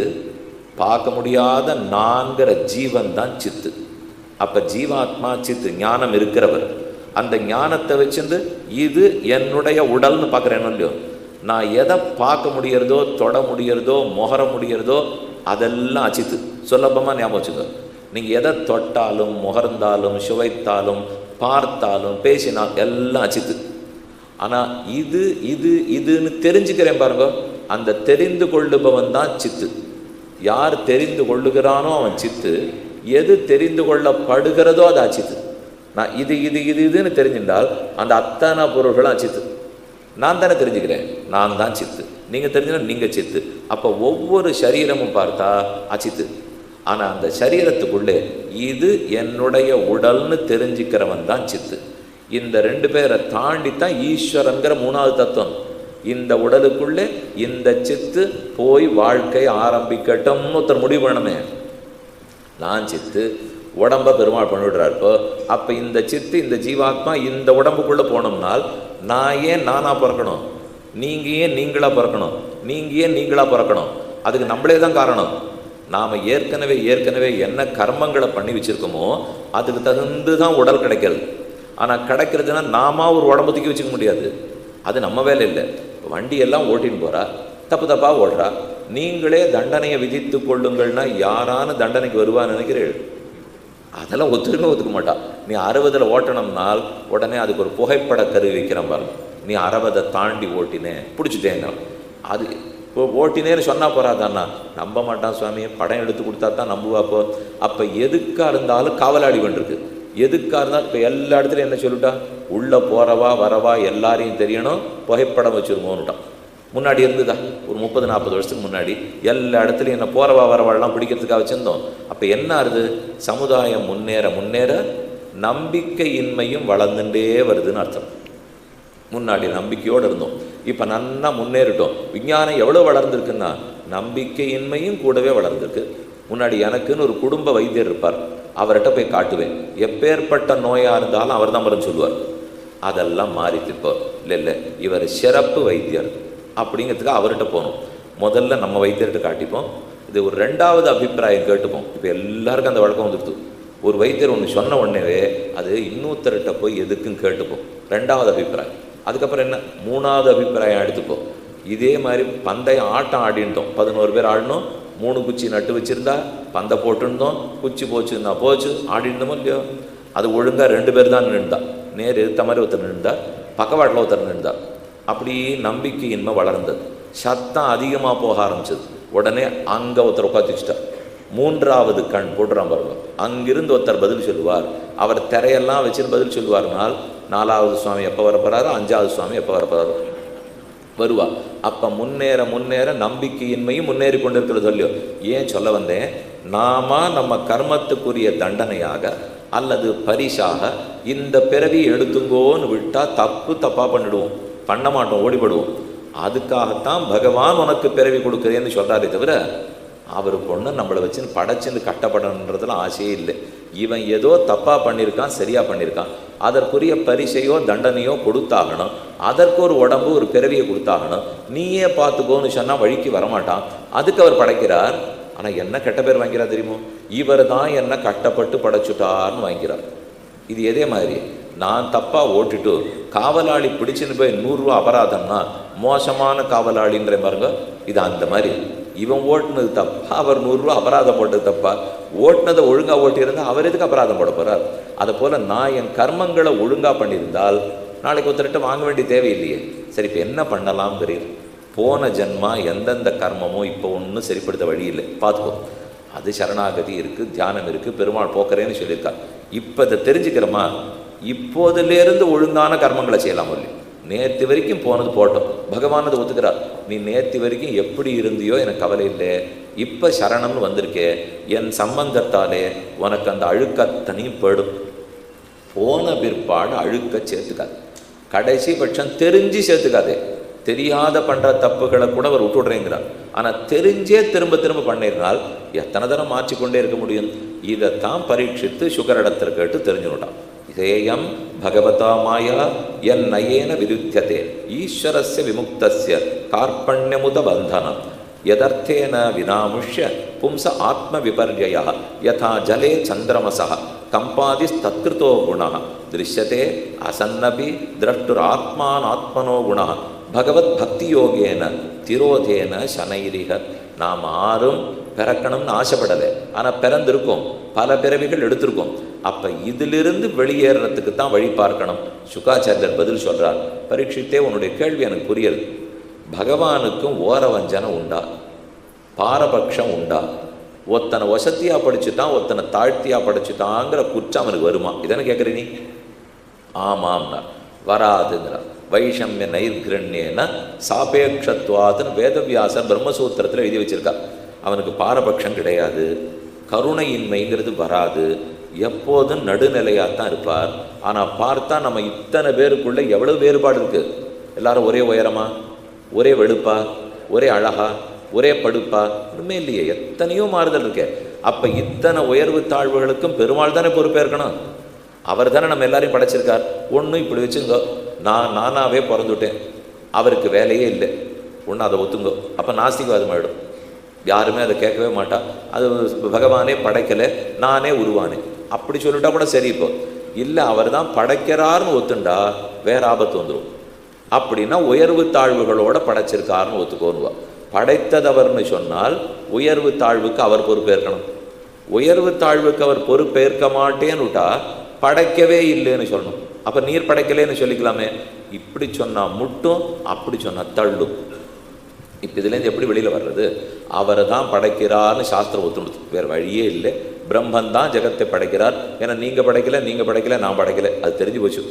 பார்க்க முடியாத நான்கிற ஜீவன் தான் சித்து. அப்போ ஜீவாத்மா சித்து, ஞானம் இருக்கிறவர். அந்த ஞானத்தை வச்சுருந்து இது என்னுடைய உடல்னு பார்க்குறேன்னு இல்லையோ, நான் எதை பார்க்க முடியறதோ தொட முடியறதோ முகர முடியறதோ அதெல்லாம் அச்சித்து. சுலபமாக ஞாபகம் வச்சுக்கோ. நீங்கள் எதை தொட்டாலும் முகர்ந்தாலும் சுவைத்தாலும் பார்த்தாலும் பேசினால் எல்லாம் அச்சித்து. ஆனால் இது இது இதுன்னு தெரிஞ்சுக்கிறேன் பாருங்க, அந்த தெரிந்து கொள்ளுபவன் தான் சித்து. யார் தெரிந்து கொள்ளுகிறானோ அவன் சித்து. எது தெரிந்து கொள்ளப்படுகிறதோ அது அச்சித்து. நான் இது இது இது இதுன்னு தெரிஞ்சிருந்தால் அந்த அத்தனை பொருள்களும் அச்சித்து. நான் தானே தெரிஞ்சுக்கிறேன், நான் தான் சித்து. நீங்கள் தெரிஞ்சுன்னா நீங்கள் சித்து. அப்போ ஒவ்வொரு சரீரமும் பார்த்தா அச்சித்து. ஆனால் அந்த சரீரத்துக்குள்ளே இது என்னுடைய உடல்னு தெரிஞ்சுக்கிறவன் தான் சித்து. இந்த ரெண்டு பேரை தாண்டித்தான் ஈஸ்வரங்கிற மூணாவது தத்துவம். இந்த உடலுக்குள்ளே இந்த சித்து போய் வாழ்க்கை ஆரம்பிக்கட்டும்னு ஒருத்தர் முடிவு பண்ணணுமே. நான் சித்து உடம்பை பெருமாள் பண்ணிவிடுறாருப்போ, அப்போ இந்த சித்து இந்த ஜீவாத்மா இந்த உடம்புக்குள்ளே போனோம்னால் நான் ஏன் நானாக பிறக்கணும், நீங்கள் ஏன் நீங்களாக பிறக்கணும், நீங்கள் ஏன் நீங்களாக பிறக்கணும்? அதுக்கு நம்மளே தான் காரணம். நாம் ஏற்கனவே என்ன கர்மங்களை பண்ணி வச்சுருக்கோமோ அதுக்கு தகுந்து தான் உடல் கிடைக்கிறது. ஆனால் கிடைக்கிறதுனா நாம ஒரு உடம்பு தூக்கி வச்சுக்க முடியாது, அது நம்ம வேலை இல்லை. வண்டியெல்லாம் ஓட்டின்னு போகிறா, தப்பு தப்பாக ஓடுறா, நீங்களே தண்டனையை விதித்து கொள்ளுங்கள்னா யாரானு தண்டனைக்கு வருவான்னு நினைக்கிறீர்கள்? அதெல்லாம் ஒத்துக்க மாட்டா. நீ 60 ஓட்டணும்னால் உடனே அதுக்கு ஒரு புகைப்பட கருவி வைக்கிறேன் பாருங்க. நீ 60 தாண்டி ஓட்டினேன் பிடிச்சிட்டேங்க, அது ஓட்டினேன்னு சொன்னால் போகிறாதாண்ணா? நம்ப மாட்டான் சுவாமி, படம் எடுத்து கொடுத்தா தான் நம்புவாப்போ. அப்போ எதுக்காக இருந்தாலும் காவலாடி பண்ணிருக்கு. எதுக்காக இருந்தால் இப்போ எல்லா இடத்துலையும் என்ன சொல்லிட்டா, உள்ளே போகிறவா வரவா எல்லாரையும் தெரியணும், புகைப்படம் வச்சுருமோன்னுட்டான். முன்னாடி இருந்துதா ஒரு 30-40 வருஷத்துக்கு முன்னாடி எல்லா இடத்துலையும் என்ன போகிறவா வரவாள்லாம் பிடிக்கிறதுக்காக வச்சுருந்தோம். அப்போ என்ன ஆகுது, சமுதாயம் முன்னேற நம்பிக்கையின்மையும் வளர்ந்துட்டே வருதுன்னு அர்த்தம். முன்னாடி நம்பிக்கையோடு இருந்தோம், இப்போ நல்லா முன்னேறிட்டோம். விஞ்ஞானம் எவ்வளோ வளர்ந்துருக்குன்னா நம்பிக்கையின்மையும் கூடவே வளர்ந்துருக்கு. முன்னாடி எனக்குன்னு ஒரு குடும்ப வைத்தியர் இருப்பார், அவர்கிட்ட போய் காட்டுவேன், எப்பேற்பட்ட நோயாக இருந்தாலும் அவர் தான் மருந்து சொல்லுவார். அதெல்லாம் மாறிட்டு இப்போ இல்லை இவர் சிறப்பு வைத்தியர் அப்படிங்கிறதுக்கு அவர்கிட்ட போகணும். முதல்ல நம்ம வைத்தியர்கிட்ட காட்டிப்போம், இது ஒரு 2வது அபிப்பிராயம் கேட்டுப்போம். இப்போ எல்லாருக்கும் அந்த வழக்கம் வந்துடுது. ஒரு வைத்தியர் ஒன்று சொன்ன உடனே அது இன்னொருத்தர்கிட்ட போய் எதுக்குன்னு கேட்டுப்போம், 2வது அபிப்பிராயம். அதுக்கப்புறம் என்ன, 3வது அபிப்பிராயம் எடுத்துப்போம். இதே மாதிரி பந்தயம் ஆட்டம் ஆடிட்டோம், 11 பேர் ஆடணும், 3 குச்சி நட்டு வச்சுருந்தா பந்தை போட்டுருந்தோம், குச்சி போச்சுருந்தா போச்சு, ஆடிருந்தோமோ இல்லையோ. அது ஒழுங்காக 2 பேர் தான் நின்றுந்தா, நேர் எடுத்த மாதிரி ஒருத்தர் நின்றுந்தா, பக்கவாட்டில் ஒருத்தர் நின்றுந்தா. அப்படி நம்பிக்கையின்மை வளர்ந்தது, சத்தம் அதிகமாக போக ஆரம்பிச்சது. உடனே அங்கே ஒருத்தர் உட்காந்து வச்சுட்டார், 3வது கண் போட்டுறான் பாருங்க, அங்கிருந்து ஒருத்தர் பதில் சொல்லுவார். அவர் திரையெல்லாம் வச்சுன்னு பதில் சொல்லுவார்னால் 4வது சுவாமி எப்போ வரப்போறாரோ 5வது சுவாமி எப்போ வரப்போறாரோ வருவா. அப்போ முன்னேற நம்பிக்கையின்மையும் முன்னேறி கொண்டிருக்கிறது இல்லையோ. ஏன் சொல்ல வந்தேன், நாம நம்ம கர்மத்துக்குரிய தண்டனையாக அல்லது பரிசாக இந்த பிறவியை எடுத்துங்கோன்னு விட்டால் தப்பாக பண்ணிடுவோம், பண்ண மாட்டோம், ஓடிபடுவோம். அதுக்காகத்தான் பகவான் உனக்கு பிறவி கொடுக்குறேன்னு சொல்கிறாரே தவிர அவருக்கு ஒன்று நம்மளை வச்சுன்னு படைச்சின்னு கட்டப்படணுன்றதுல ஆசையே இல்லை. இவன் ஏதோ தப்பாக பண்ணியிருக்கான், சரியாக பண்ணியிருக்கான், அதற்குரிய பரிசையோ தண்டனையோ கொடுத்தாகணும், அதற்கு ஒரு உடம்பு ஒரு பிறவியை கொடுத்தாகணும். நீயே பார்த்துக்கோன்னு சொன்னால் வழிக்கு வரமாட்டான், அதுக்கு அவர் படைக்கிறார். ஆனால் என்ன கெட்ட பேர் வாங்கிறார் தெரியுமோ, இவர் தான் என்ன கட்டப்பட்டு படைச்சுட்டார்னு வாங்கிறார். இது எதே மாதிரி நான் தப்பாக ஓட்டிட்டு காவலாளி பிடிச்சின்னு போய் 100 ரூபா அபராதம்னா மோசமான காவலாளின்ற பாருங்க, இது அந்த மாதிரி. இவன் ஓட்டுனது தப்பா, அவர் 100 ரூபா அபராதம் போட்டது தப்பா, ஓட்டுனதை ஒழுங்காக ஓட்டியிருந்தால் அவர் எதுக்கு அபராதம் போட போகிறார்? அதை போல் நான் என் கர்மங்களை ஒழுங்காக பண்ணியிருந்தால் நாளைக்கு ஒருத்தர்கிட்ட வாங்க வேண்டிய தேவையில்லையே. சரி, இப்போ என்ன பண்ணலாம் தெரியும், போன ஜென்மா எந்தெந்த கர்மமோ இப்போ ஒன்றும் சரிப்படுத்த வழி இல்லை, பார்த்துக்கோ. அது சரணாகதி இருக்குது, தியானம் இருக்குது, பெருமாள் போக்குறேன்னு சொல்லியிருக்கா. இப்போ இதை தெரிஞ்சுக்கிறோமா, இப்போதுலேருந்து ஒழுங்கான கர்மங்களை செய்யலாம். இல்லை நேற்று வரைக்கும் போனது போட்டோம், பகவான் அதை ஒத்துக்கிறார். நீ நேற்று வரைக்கும் எப்படி இருந்தியோ எனக்கு கவலை இல்லை, இப்போ சரணம்னு வந்திருக்கே, என் சம்பந்தத்தாலே உனக்கு அந்த அழுக்கத்தனையும் போயிடும். போன பிற்பாடு அழுக்க சேர்த்துக்காது, கடைசி பட்சம் தெரிஞ்சு சேர்த்துக்காதே. தெரியாத பண்ணுற தப்புகளை கூட அவர் விட்டுடுறேங்கிறார். ஆனால் தெரிஞ்சே திரும்ப பண்ணிருந்தால் எத்தனை தரம் மாற்றிக்கொண்டே இருக்க முடியும்? இதைத்தான் பரீட்சித்து சுகரிடத்தில் கேட்டு தெரிஞ்சுட்டான். இதேயம் பகவதா மாயா என் நயேன விருத்தியதே ஈஸ்வரஸ்ய விமுக்தஸ்ய கார்பண்யமுத பந்தனம் யதர்த்தேன வினாமுஷ்ய பும்ச ஆத்ம விபர்யய யதா ஜலே சந்திரமசः கம்பாதிஸ்தத்கிருதோ குணः திருஷ்யதே அசன்னபி திரஷ்டுராத்மானாத்மனோ குணः பகவத் பக்தி யோகேன திரோதேன சனைரிக. நாம் ஆறும் பிறக்கணும்னு ஆசைப்படலை, ஆனால் பிறந்திருக்கோம், பல பிறவிகள் எடுத்திருக்கோம். அப்போ இதிலிருந்து வெளியேறதுக்கு தான் வழி பார்க்கணும். சுகாச்சாரியர் பதில் சொல்கிறார், பரீட்சித்தே உன்னுடைய கேள்வி எனக்கு புரியுது. பகவானுக்கும் ஓரவஞ்சனை உண்டா, பாரபட்சம் உண்டா? ஒத்தனை வசதியாக படிச்சுட்டான், ஒத்தனை தாழ்த்தியாக படிச்சுட்டாங்கிற குற்றம் அவனுக்கு வருமா? இதனை கேட்குற நீ? ஆமாம்னா வராதுங்கிறார். வைஷமிய நைர்கிரண்யேன சாபேக்ஷத்வாதுன்னு வேதவியாசர் பிரம்மசூத்திரத்தில் எழுதி வச்சிருக்கார். அவனுக்கு பாரபட்சம் கிடையாது, கருணையின்மைங்கிறது வராது. எப்போதும் நடுநிலையாகத்தான் இருப்பார். ஆனால் பார்த்தா நம்ம இத்தனை பேருக்குள்ளே எவ்வளவு வேறுபாடு இருக்குது. எல்லாரும் ஒரே உயரமா, ஒரே வெளுப்பா, ஒரே அழகா, ஒரே படுப்பா, ஒன்றுமே இல்லையே. எத்தனையோ மாறுதல் இருக்கே. அப்போ இத்தனை உயர்வு தாழ்வுகளுக்கும் பெருமாள் தானே பொறுப்பேற்கணும். அவர் தானே நம்ம எல்லாரையும் படைச்சிருக்கார். ஒன்றும் இப்படி வச்சுங்கோ, நானாவே பிறந்துவிட்டேன், அவருக்கு வேலையே இல்லை, ஒன்று அதை ஒத்துங்கோ. அப்போ நாஸ்திகவாதம் ஆகிடும். யாருமே அதை கேட்கவே மாட்டா. அது பகவானே படைக்கலை, நானே உருவானேன் அப்படி சொல்லிட்டா கூட சரி. இப்போ இல்லை, அவர் தான் படைக்கிறார்னு ஒத்துண்டா வேற ஆபத்து வந்துடும். அப்படின்னா உயர்வு தாழ்வுகளோட படைச்சிருக்காருன்னு ஒத்துக்கோன்னுவா. படைத்ததவர்னு சொன்னால் உயர்வு தாழ்வுக்கு அவர் பொறுப்பேற்கணும். உயர்வு தாழ்வுக்கு அவர் பொறுப்பேற்க மாட்டேன்னுட்டா படைக்கவே இல்லைன்னு சொல்லணும். அப்போ நீர் படைக்கலேன்னு சொல்லிக்கலாமே. இப்படி சொன்னால் முட்டும், அப்படி சொன்னால் தள்ளும். இப்போ இதுலேருந்து எப்படி வெளியில் வர்றது? அவரை தான் படைக்கிறார்னு சாஸ்திரம் ஒத்துணுது. வேறு வழியே இல்லை. பிரம்மன் தான் ஜெகத்தை படைக்கிறார். ஏன்னா நீங்கள் படைக்கல, நான் படைக்கலை, அது தெரிஞ்சு போச்சு.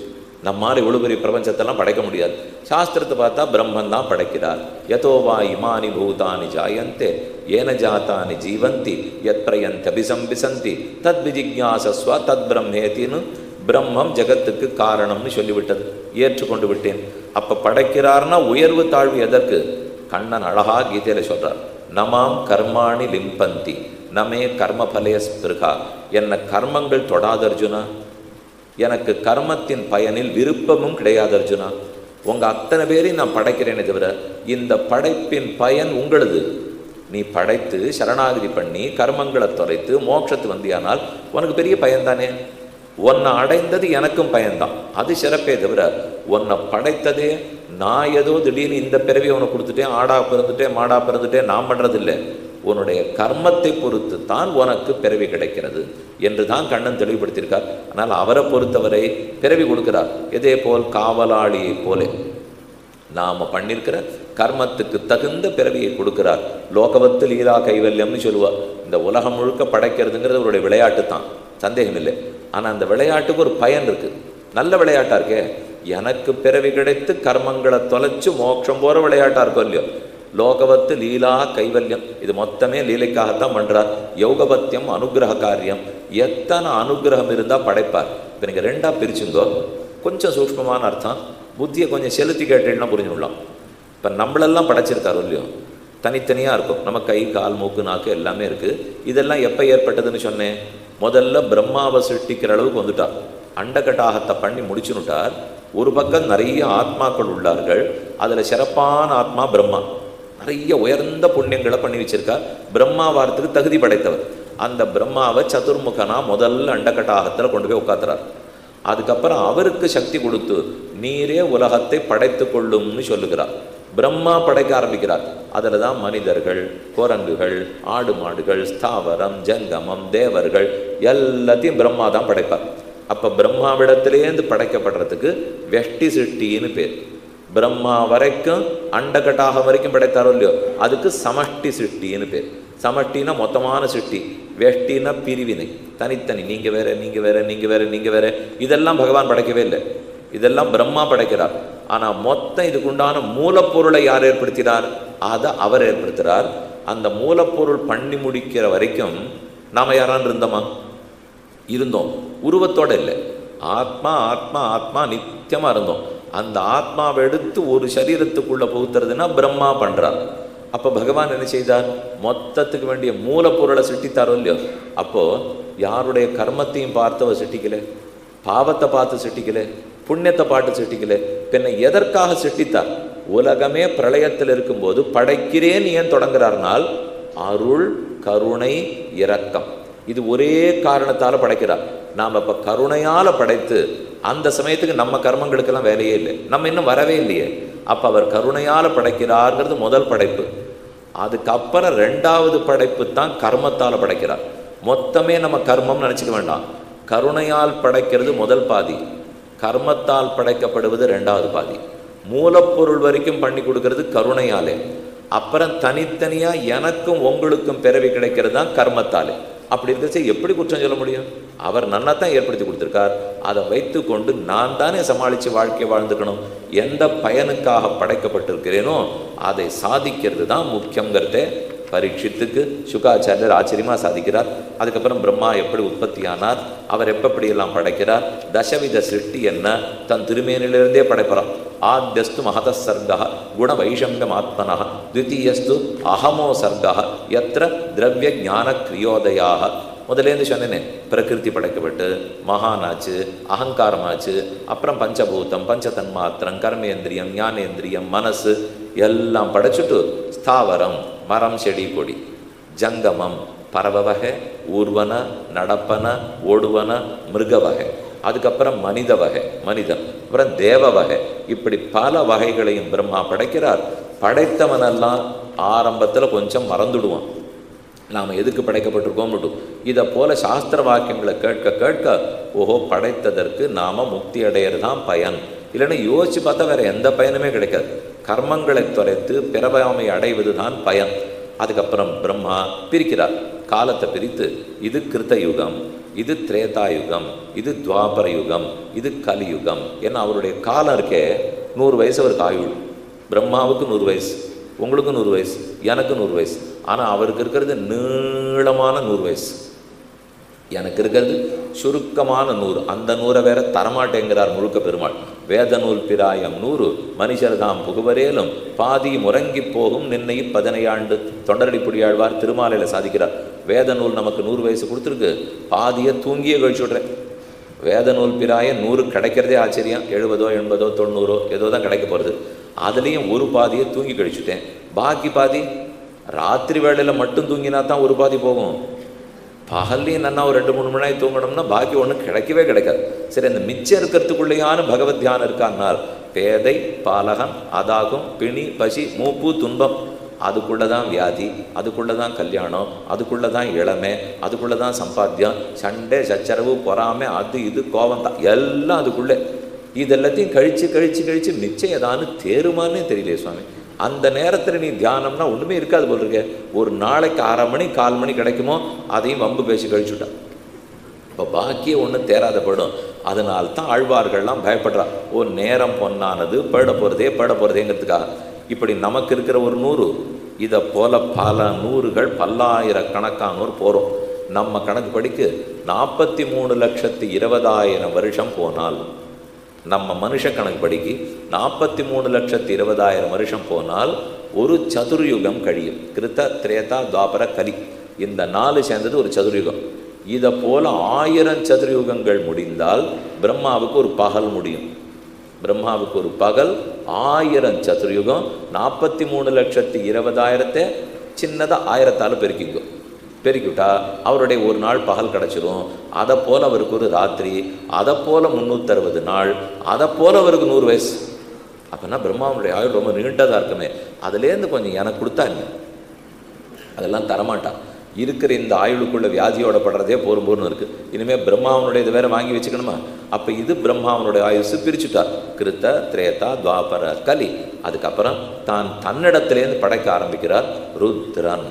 நம்மால் இவ்வளோ பெரிய பிரபஞ்சத்தெல்லாம் படைக்க முடியாது. சாஸ்திரத்தை பார்த்தா பிரம்மன் தான் படைக்கிறார். யதோவா இமானி பூதானி ஜாயந்தே ஏன ஜாத்தானி ஜீவந்தி யத் பிரயந்தி அபிசம்பிசந்தி தத் விஜிக்ஞாசஸ்வ தத் பிரம்மேத்தின்னு பிரம்மம் ஜெகத்துக்கு காரணம்னு சொல்லிவிட்டது. ஏற்றுக்கொண்டு விட்டேன். அப்போ படைக்கிறார்னா உயர்வு தாழ்வு எதற்கு? கண்ணன் அழகா கீதையில் சொல்கிறார், நமாம் கர்மாணி லிம்பந்தி நமே கர்மபலய ஸ்பிருகா. என்ன கர்மங்கள் தொடாத அர்ஜுனா, எனக்கு கர்மத்தின் பயனில் விருப்பமும் கிடையாது அர்ஜுனா. உங்கள் அத்தனை பேரையும் நான் படைக்கிறேனே தவிர இந்த படைப்பின் பயன் உங்களது. நீ படைத்து சரணாகதி பண்ணி கர்மங்களை தொலைத்து மோட்சத்து வந்தியானால் உனக்கு பெரிய பயன்தானே. உன்னை அடைந்தது எனக்கும் பயன்தான், அது சிறப்பே தவிர உன்னை படைத்ததே நான் ஏதோ திடீர்னு இந்த பிறவி உனக்கு கொடுத்துட்டேன், ஆடா பிறந்துட்டேன் மாடா பிறந்துட்டேன் நான் பண்ணுறதில்லை. உன்னுடைய கர்மத்தை பொறுத்து தான் உனக்கு பிறவி கிடைக்கிறது என்று தான் கண்ணன் தெளிவுபடுத்தியிருக்கார். ஆனால் அவரை பொறுத்தவரை பிறவி கொடுக்கிறார். இதே போல் காவலாளியை போல நாம் பண்ணியிருக்கிற கர்மத்துக்கு தகுந்த பிறவியை கொடுக்கிறார். லோகவத்து லீலா கைவல்யம்னு சொல்லுவார். இந்த உலகம் முழுக்க படைக்கிறதுங்கிறது அவருடைய விளையாட்டு தான், சந்தேகம் இல்லை. ஆனால் அந்த விளையாட்டுக்கு ஒரு பயன் இருக்குது. நல்ல விளையாட்டாக இருக்கே. எனக்கு பிறவி கிடைத்து கர்மங்களை தொலைச்சு மோட்சம் போகிற விளையாட்டாக இருக்கும் இல்லையோ. லோகவத்து லீலா கைவல்யம், இது மொத்தமே லீலைக்காகத்தான் பண்ணுறார். யோகபத்தியம் அனுகிரக காரியம். எத்தனை அனுகிரகம் இருந்தால் படைப்பார். இப்போ நீங்கள் ரெண்டாக பிரிச்சுங்கோ. கொஞ்சம் சூக்ஷ்மமான அர்த்தம், புத்தியை கொஞ்சம் செலுத்தி கேட்டீங்கன்னா புரிஞ்சுடலாம். இப்போ நம்மளெல்லாம் படைச்சிருக்காரு இல்லையோ, தனித்தனியாக இருக்கும். நம்ம கை கால் மூக்கு நாக்கு எல்லாமே இருக்குது. இதெல்லாம் எப்போ ஏற்பட்டதுன்னு சொன்னேன்? முதல்ல பிரம்மாவை சிருஷ்டிக்கிற அளவுக்கு வந்துட்டார். அண்டகட்டாகத்தை பண்ணி முடிச்சுனுட்டார். ஒரு பக்கம் நிறைய ஆத்மாக்கள் உள்ளார்கள். அதில் சிறப்பான ஆத்மா பிரம்மா. நிறைய உயர்ந்த புண்ணியங்களை பண்ணி வச்சிருக்கார். பிரம்மா வாரத்துக்கு தகுதி படைத்தவர். அந்த பிரம்மாவை சதுர்முகனா முதல்ல அண்டகட்டாகத்தில் கொண்டு போய் உட்காத்துறார். அதுக்கப்புறம் அவருக்கு சக்தி கொடுத்து நீரே உலகத்தை படைத்து கொள்ளும்னு சொல்லுகிறார். பிரம்மா படைக்க ஆரம்பிக்கிறார். அதில் தான் மனிதர்கள், குரங்குகள், ஆடு மாடுகள், ஸ்தாவரம், ஜங்கமம், தேவர்கள் எல்லாத்தையும் பிரம்மா தான் படைப்பார். அப்போ பிரம்மாவிடத்திலேருந்து படைக்கப்படுறதுக்கு வெஷ்டி சிருஷ்டின்னு பேர். பிரம்மா வரைக்கும் அண்டகட்டாக வரைக்கும் படைத்தாரோ இல்லையோ, அதுக்கு சமஷ்டி சிருஷ்டின்னு பேர். சமஷ்டினா மொத்தமான சிருஷ்டி, வெஷ்டினா பிரிவினை, தனித்தனி, நீங்கள் வேற நீங்கள் வேற நீங்கள் வேற நீங்கள் வேற. இதெல்லாம் பகவான் படைக்கவே இல்லை, இதெல்லாம் பிரம்மா படைக்கிறார். ஆனால் மொத்தம் இதுக்குண்டான மூலப்பொருளை யார் ஏற்படுத்தினார்? அதை அவர் ஏற்படுத்துகிறார். அந்த மூலப்பொருள் பண்ணி முடிக்கிற வரைக்கும் நாம் யாரான்னு இருந்தோம், உருவத்தோடு இல்லை. ஆத்மா ஆத்மா ஆத்மா நித்தியமாக இருந்தோம். அந்த ஆத்மாவை எடுத்து ஒரு சரீரத்துக்குள்ளே புகுத்துறதுன்னா பிரம்மா பண்ணுறார். அப்போ பகவான் என்ன செய்தார்? மொத்தத்துக்கு வேண்டிய மூலப்பொருளை சிருஷ்டித்தாரோ இல்லையோ. அப்போது யாருடைய கர்மத்தையும் பார்த்தவர் சிருஷ்டிக்கலை, பாவத்தை பார்த்து சிருஷ்டிக்கலை, புண்ணியத்தை பார்த்து சிருஷ்டிக்கலை. பின்ன எதற்காக சிருஷ்டித்தார்? உலகமே பிரளயத்தில் இருக்கும்போது படைக்கிறேன் ஏன் தொடங்குறார்னால் அருள், கருணை, இரக்கம், இது ஒரே காரணத்தால் படைக்கிறார். நாம் இப்போ கருணையால் படைத்து அந்த சமயத்துக்கு நம்ம கர்மங்களுக்கெல்லாம் வேலையே இல்லை, நம்ம இன்னும் வரவே இல்லையே. அப்போ அவர் கருணையால் படைக்கிறார்ங்கிறது முதல் படைப்பு. அதுக்கப்புறம் ரெண்டாவது படைப்பு தான் கர்மத்தால் படைக்கிறார். மொத்தமே நம்ம கர்மம் நினச்சிக்க வேண்டாம். கருணையால் படைக்கிறது முதல் பாதி, கர்மத்தால் படைக்கப்படுவது ரெண்டாவது பாதி. மூலப்பொருள் வரைக்கும் பண்ணி கொடுக்கறது கருணையாலே. அப்புறம் தனித்தனியாக எனக்கும் உங்களுக்கும் பிறவி கிடைக்கிறது தான் கர்மத்தாலே. அப்படி இருக்கிறச்ச எப்படி குற்றம் சொல்ல முடியும்? அவர் நன்னா தான் ஏற்படுத்தி கொடுத்துருக்கார். அதை வைத்து கொண்டு நான் தானே சமாளித்து வாழ்க்கையை வாழ்ந்துக்கணும். எந்த பயனுக்காக படைக்கப்பட்டிருக்கிறேனோ அதை சாதிக்கிறது தான் முக்கியங்கிறத பரீட்சித்துக்கு சுகாச்சாரியர் ஆச்சரியமாக சாதிக்கிறார். அதுக்கப்புறம் பிரம்மா எப்படி உற்பத்தியானார், அவர் எப்படியெல்லாம் படைக்கிறார், தசவித சிருஷ்டி என்ன, தன் திருமேனிலிருந்தே படைப்பறார். ஆத்யஸ்து மகத சர்கா குண வைஷமியம் ஆத்மனா, த்விதீயஸ்து அகமோ சர்கா யத்ர திரவிய ஞான கிரியோதயாக. முதலேருந்து சொன்னேனே, பிரகிருதி படைக்கப்பட்டு மகானாச்சு, அகங்காரமாச்சு, அப்புறம் பஞ்சபூதம், பஞ்சதன்மாத்திரம், கர்மேந்திரியம், ஞானேந்திரியம், மனசு எல்லாம் படைச்சிட்டு ஸ்தாவரம், மரம், செடி, கொடி, ஜங்கமம், பறவை வகை, ஊர்வன, நடப்பன, ஓடுவன, மிருக வகை, அதுக்கப்புறம் மனித வகை, மனிதன், அப்புறம் தேவ வகை, இப்படி பல வகைகளையும் பிரம்மா படைக்கிறார். படைத்தவனெல்லாம் ஆரம்பத்தில் கொஞ்சம் மறந்துடுவான், நாம் எதுக்கு படைக்கப்பட்டிருக்கோம். இதை போல சாஸ்திர வாக்கியங்களை கேட்க கேட்க ஓஹோ படைத்ததற்கு நாம் முக்தி அடையிறது தான் பயன், இல்லைன்னா யோசிச்சு பார்த்தா வேற எந்த பயனுமே கிடைக்காது. கர்மங்களை தொலைத்து பிறவாமை அடைவது தான் பயன். அதுக்கப்புறம் பிரம்மா பிரிக்கிறார், காலத்தை பிரித்து இது கிருத்த யுகம், இது திரேதாயுகம், இது துவாபர யுகம், இது கலியுகம். ஏன்னா அவருடைய காலம் இருக்கே 100 வயசு அவருக்கு ஆயுள். பிரம்மாவுக்கு 100 வயசு, உங்களுக்கு 100 வயசு, எனக்கு 100 வயசு. ஆனால் அவருக்கு இருக்கிறது நீளமான 100 வயசு, எனக்கு இருக்கிறது சுருக்கமான 100. அந்த 100 வேற தரமாட்டேங்கிறார் முழுக்க பெருமாள். வேத நூல் பிராயம் 100 மனுஷர் தாம் புகுவரேலும் பாதி முறங்கி போகும் நின்னை 15 ஆண்டு. தொண்டரடிப்புடியாழ்வார் திருமாலையில் சாதிக்கிறார், வேத நூல் நமக்கு 100 வயசு கொடுத்துருக்கு, பாதியை தூங்கியே கழிச்சு விட்றேன். வேத நூல் பிராயம் 100 கிடைக்கிறதே ஆச்சரியம். 70, 80, 90 ஏதோ தான் கிடைக்க போகிறது. அதுலேயும் ஒரு பாதியை தூங்கி கழிச்சுட்டேன். பாக்கி பாதி ராத்திரி வேளையில் மட்டும் தூங்கினா தான் ஒரு பாதி போகும். பகல்லையும் நன்னா ஒரு 2-3 மணி நேரம் தூங்கணும்னா பாக்கி ஒன்றும் கிடைக்கவே கிடைக்காது. சரி, அந்த மிச்சம் இருக்கிறதுக்குள்ளேயான பகவத் தியானம் இருக்கான்னால் பேதை, பாலகன், அதாகும், பிணி, பசி, மூப்பு, துன்பம், அதுக்குள்ளே தான் வியாதி, அதுக்குள்ளே தான் கல்யாணம், அதுக்குள்ளே தான் இளமை, அதுக்குள்ளே தான் சம்பாத்தியம், சண்டை, சச்சரவு, பொறாமை, அது இது கோபம் தான் எல்லாம் அதுக்குள்ளே. இதெல்லாத்தையும் கழித்து கழித்து கழித்து மிச்சம் ஏதானு தேருமானே தெரியலையே சுவாமி. அந்த நேரத்தில் நீ தியானம்னா ஒன்றுமே இருக்காது போல் இருக்க. ஒரு நாளைக்கு 1/2 மணி 1/4 மணி கிடைக்குமோ அதையும் வம்பு பேசி கழிச்சுட்டான். இப்போ பாக்கியே ஒன்றும் தேராத போயிடும். அதனால்தான் ஆழ்வார்கள்லாம் பயப்படுறா. நேரம் பொன்னானது, பேட போகிறதேங்கிறதுக்காக. இப்படி நமக்கு இருக்கிற ஒரு 100, இதை போல பல 100கள் பல்லாயிரக்கணக்கானோர் போகிறோம். நம்ம கணக்கு படிக்கு 43,20,000 வருஷம் போனால், நம்ம மனுஷ கணக்கு படிக்கு 43,20,000 வருஷம் போனால் ஒரு சதுர்யுகம் கழியும். கிருத்த, திரேதா, துவாபர, கலி, இந்த 4 சேர்ந்தது ஒரு சதுர்யுகம். இதை போல் 1000 சதுர்யுகங்கள் முடிந்தால் பிரம்மாவுக்கு ஒரு பகல் முடியும். பிரம்மாவுக்கு ஒரு பகல் 1000 சதுர்யுகம். 43,20,000 சின்னதாக 1000ஆல் பெருக்கிவிட்டா அவருடைய ஒரு நாள் பகல் கிடச்சிரும். அதை போல் அவருக்கு ஒரு ராத்திரி, அதை போல் 360 நாள், அதை போல் அவருக்கு 100 வயசு. அப்படின்னா பிரம்மாவுடைய ஆயுள் ரொம்ப நீண்டதாக இருக்குமே. அதுலேருந்து கொஞ்சம் எனக்கு கொடுத்தா என்ன, அதெல்லாம் தரமாட்டான். இருக்கிற இந்த ஆயுளுக்குள்ள வியாதியோட படுறதே போரும்போன்னு இருக்குது. இனிமேல் பிரம்மாவனுடைய இது வேற வாங்கி வச்சுக்கணுமா? அப்போ இது பிரம்மாவனுடைய ஆயுசு பிரிச்சுட்டார். கிருத்த, திரேதா, துவாபர, கலி. அதுக்கப்புறம் தான் தன்னிடத்திலேருந்து படைக்க ஆரம்பிக்கிறார் ருத்ரன்.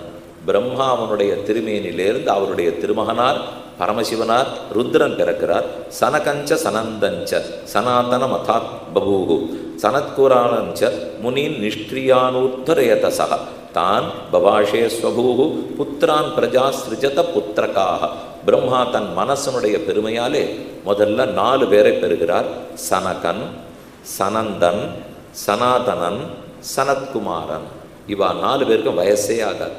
பிரம்மாவனுடைய திருமேனிலேருந்து அவருடைய திருமகனார் பரமசிவனார் ருத்ரன் பிறக்கிறார். சனகஞ்ச சனந்தஞ்ச சனாதன மதாத் பபூகு சனத்குரானஞ்ச முனின் நிஷ்கிரியானூத்தரயதசக தான் பவாஷே ஸ்வபூகு புத்திரான் பிரஜா சிருஜத புத்திரகாக. பிரம்மா தன் மனசனுடைய பெருமையாலே முதல்ல 4 பேரை பெறுகிறார். சனகன், சனந்தன், சனாதனன், சனத்குமாரன். இவா 4 பேருக்கும் வயசே ஆகாது.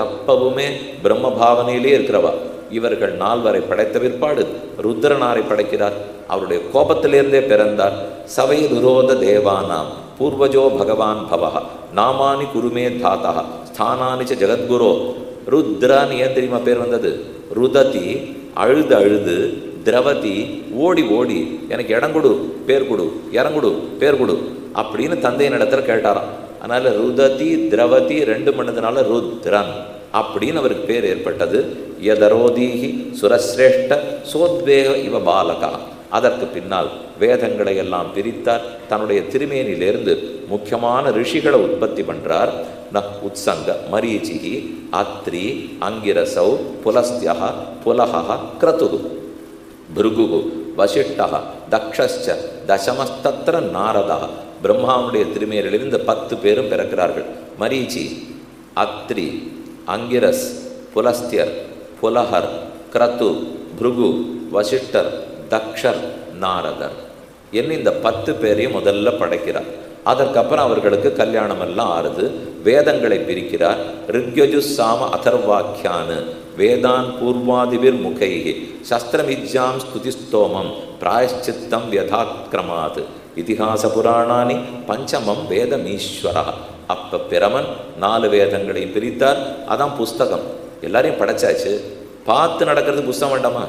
எப்பவுமே பிரம்ம பாவனையிலே இருக்கிறவா. இவர்கள் 4 படைத்த பிற்பாடு ருத்ரனாரை படைக்கிறார். அவருடைய கோபத்திலிருந்தே பிறந்தார். சவை விரோத தேவானாம் பூர்வஜோ பகவான் பவஹ நாமானி குருமே தாத்தா ஸ்தானானிச்ச ஜெகத்குரோ. ருத்ரான்னு ஏன் தெரியுமா பேர் வந்தது? ருததி அழுது அழுது, திரவதி ஓடி ஓடி, எனக்கு இடம் கொடு பேர் கொடு, இறங்குடு பேர் கொடு அப்படின்னு தந்தையின் இடத்துல கேட்டாராம். அதனால் ருததி திரவதி 2 மணினால ருத்ரன் அப்படின்னு அவருக்கு பேர் ஏற்பட்டது. யதரோதீஹி சுரஸ்ரேஷ்ட சோத்வேக இவ பாலகா. அதற்கு பின்னால் வேதங்களை எல்லாம் பிரித்தார். தன்னுடைய திருமேனிலிருந்து முக்கியமான ரிஷிகளை உற்பத்தி பண்ணுறார். உத்சங்க, மரீச்சிகி, அத்ரி, அங்கிரசௌ, புலஸ்தியா, புலஹ, கிரதுகு, பிருகு, வசிஷ்டா, தக்ஷஸ்ச, தசமஸ்தத்திர நாரதா. பிரம்மாவுடைய திருமேனிலிருந்து 10 பேரும் பிறக்கிறார்கள். மரீச்சி, அத்ரி, அங்கிரஸ், புலஸ்தியர், புலஹர், கிரது, பிருகு, வசிஷ்டர், தக்ஷர், நாரதர் என்ன இந்த 10 பேரையும் முதல்ல படைக்கிறார். அதற்கப்புறம் அவர்களுக்கு கல்யாணம் எல்லாம் ஆறுது. வேதங்களை பிரிக்கிறார். ரிக்யஜு சாம அதர்வாக்கியானு வேதான் பூர்வாதிபிர் முகைகி சஸ்திரமிஜ்ஜாம் ஸ்துதிஸ்தோமம் பிராயஷ்சித்தம் யதாக்கிரமாத் இதிகாச புராணானி பஞ்சமம் வேதமீஸ்வரா. அப்போ பிரமன் 4 வேதங்களையும் பிரித்தார். அதான் புஸ்தகம். எல்லாரையும் படைச்சாச்சு. பார்த்து நடக்கிறது புஸ்தகம் வேண்டாமா?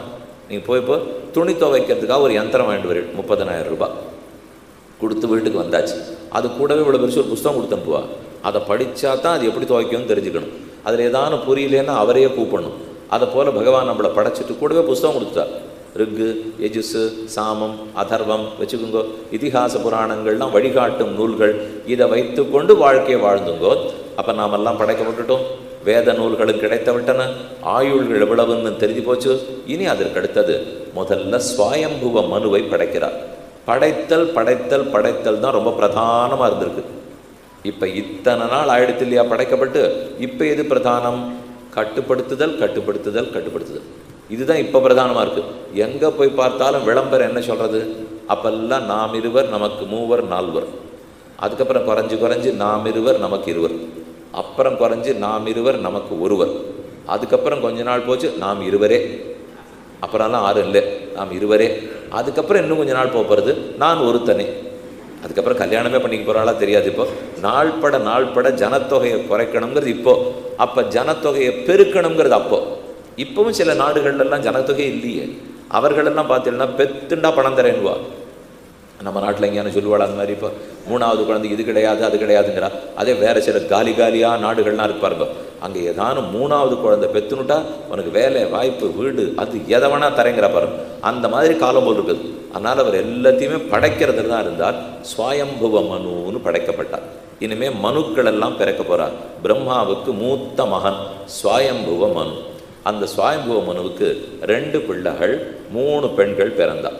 நீங்கள் போய் துணி துவைக்கிறதுக்காக ஒரு யந்திரம் வாங்கிட்டு வரு, 30,000 ரூபாய் கொடுத்து வீட்டுக்கு வந்தாச்சு. அது கூடவே இவ்வளோ பெருசு ஒரு புஸ்தகம் கொடுத்து அனுப்புவா. அதை படித்தா தான் அது எப்படி துவைக்கணும்னு தெரிஞ்சுக்கணும். அதில் ஏதானும் புரியலேன்னா அவரையே கூப்பிடணும். அதை போல் பகவான் நம்மளை படைச்சிட்டு கூடவே புஸ்தகம் கொடுத்துட்டார். ரிக்கு, யஜுசு, சாமம், அதர்வம் வச்சுக்கோங்கோ. இதிகாச புராணங்கள்லாம் வழிகாட்டும் நூல்கள். இதை வைத்து கொண்டு வாழ்க்கையை வாழ்ந்துங்கோ. அப்போ நாமெல்லாம் படைக்கப்பட்டுட்டோம். வேத நூல்களும் கிடைத்த விட்டன. ஆயுள்கள் எவ்வளவுன்னு தெரிஞ்சு போச்சு. இனி அதற்கு அடுத்தது முதல்ல ஸ்வயம்புவ மனுவை படைக்கிறார். படைத்தல் படைத்தல் படைத்தல் தான் ரொம்ப பிரதானமாக இருந்திருக்கு. இப்போ இத்தனை நாள் ஆயிடுத்து இல்லையா படைக்கப்பட்டு? இப்போ எது பிரதானம்? கட்டுப்படுத்துதல் கட்டுப்படுத்துதல் கட்டுப்படுத்துதல். இதுதான் இப்போ பிரதானமாக இருக்குது. எங்கே போய் பார்த்தாலும் விளம்பரம் என்ன சொல்கிறது? அப்பெல்லாம் நாம் இருவர் நமக்கு மூவர் நால்வர். அதுக்கப்புறம் குறைஞ்சி குறைஞ்சி நாம் இருவர் நமக்கு இருவர். அப்புறம் குறைஞ்சி நாம் இருவர் நமக்கு ஒருவர். அதுக்கப்புறம் கொஞ்ச நாள் போச்சு நாம் இருவரே. அப்புறம்லாம் 6 இல்லை, நாம் இருவரே. அதுக்கப்புறம் இன்னும் கொஞ்ச நாள் போகிறது நான் ஒருத்தனே. அதுக்கப்புறம் கல்யாணமே பண்ணிக்க போகிறாளா தெரியாது. இப்போ நாள்பட ஜனத்தொகையை குறைக்கணுங்கிறது இப்போது. அப்போ ஜனத்தொகையை பெருக்கணுங்கிறது அப்போது. இப்போவும் சில நாடுகள்லாம் ஜனத்தொகை இல்லையே. அவர்களெல்லாம் பார்த்தீங்கன்னா பெத்துண்டா பணம் தரேன்னுவா. நம்ம நாட்டில் எங்கேயான சொல்லுவாள் அந்த மாதிரி. இப்போ 3வது குழந்தைக்கு இது கிடையாது அது கிடையாதுங்கிறா. அதே வேறு சில காலியாக நாடுகள்லாம் இருப்பாருங்க. அங்கே ஏதானும் 3வது குழந்தை பெத்துனுட்டா உனக்கு வேலை வாய்ப்பு வீடு அது எதை வேணா தரேங்கிற பாருங்க. அந்த மாதிரி காலம் போல் இருக்குது. அதனால் அவர் எல்லாத்தையுமே படைக்கிறதுல தான் இருந்தார். ஸ்வயம்புவ மனுன்னு படைக்கப்பட்டார். இனிமேல் மனுக்கள் எல்லாம் பிறக்க போகிறார். பிரம்மாவுக்கு மூத்த மகன் ஸ்வயம்புவ மனு. அந்த ஸ்வயம்புவ மனுவுக்கு 2 பிள்ளைகள் 3 பெண்கள் பிறந்தார்.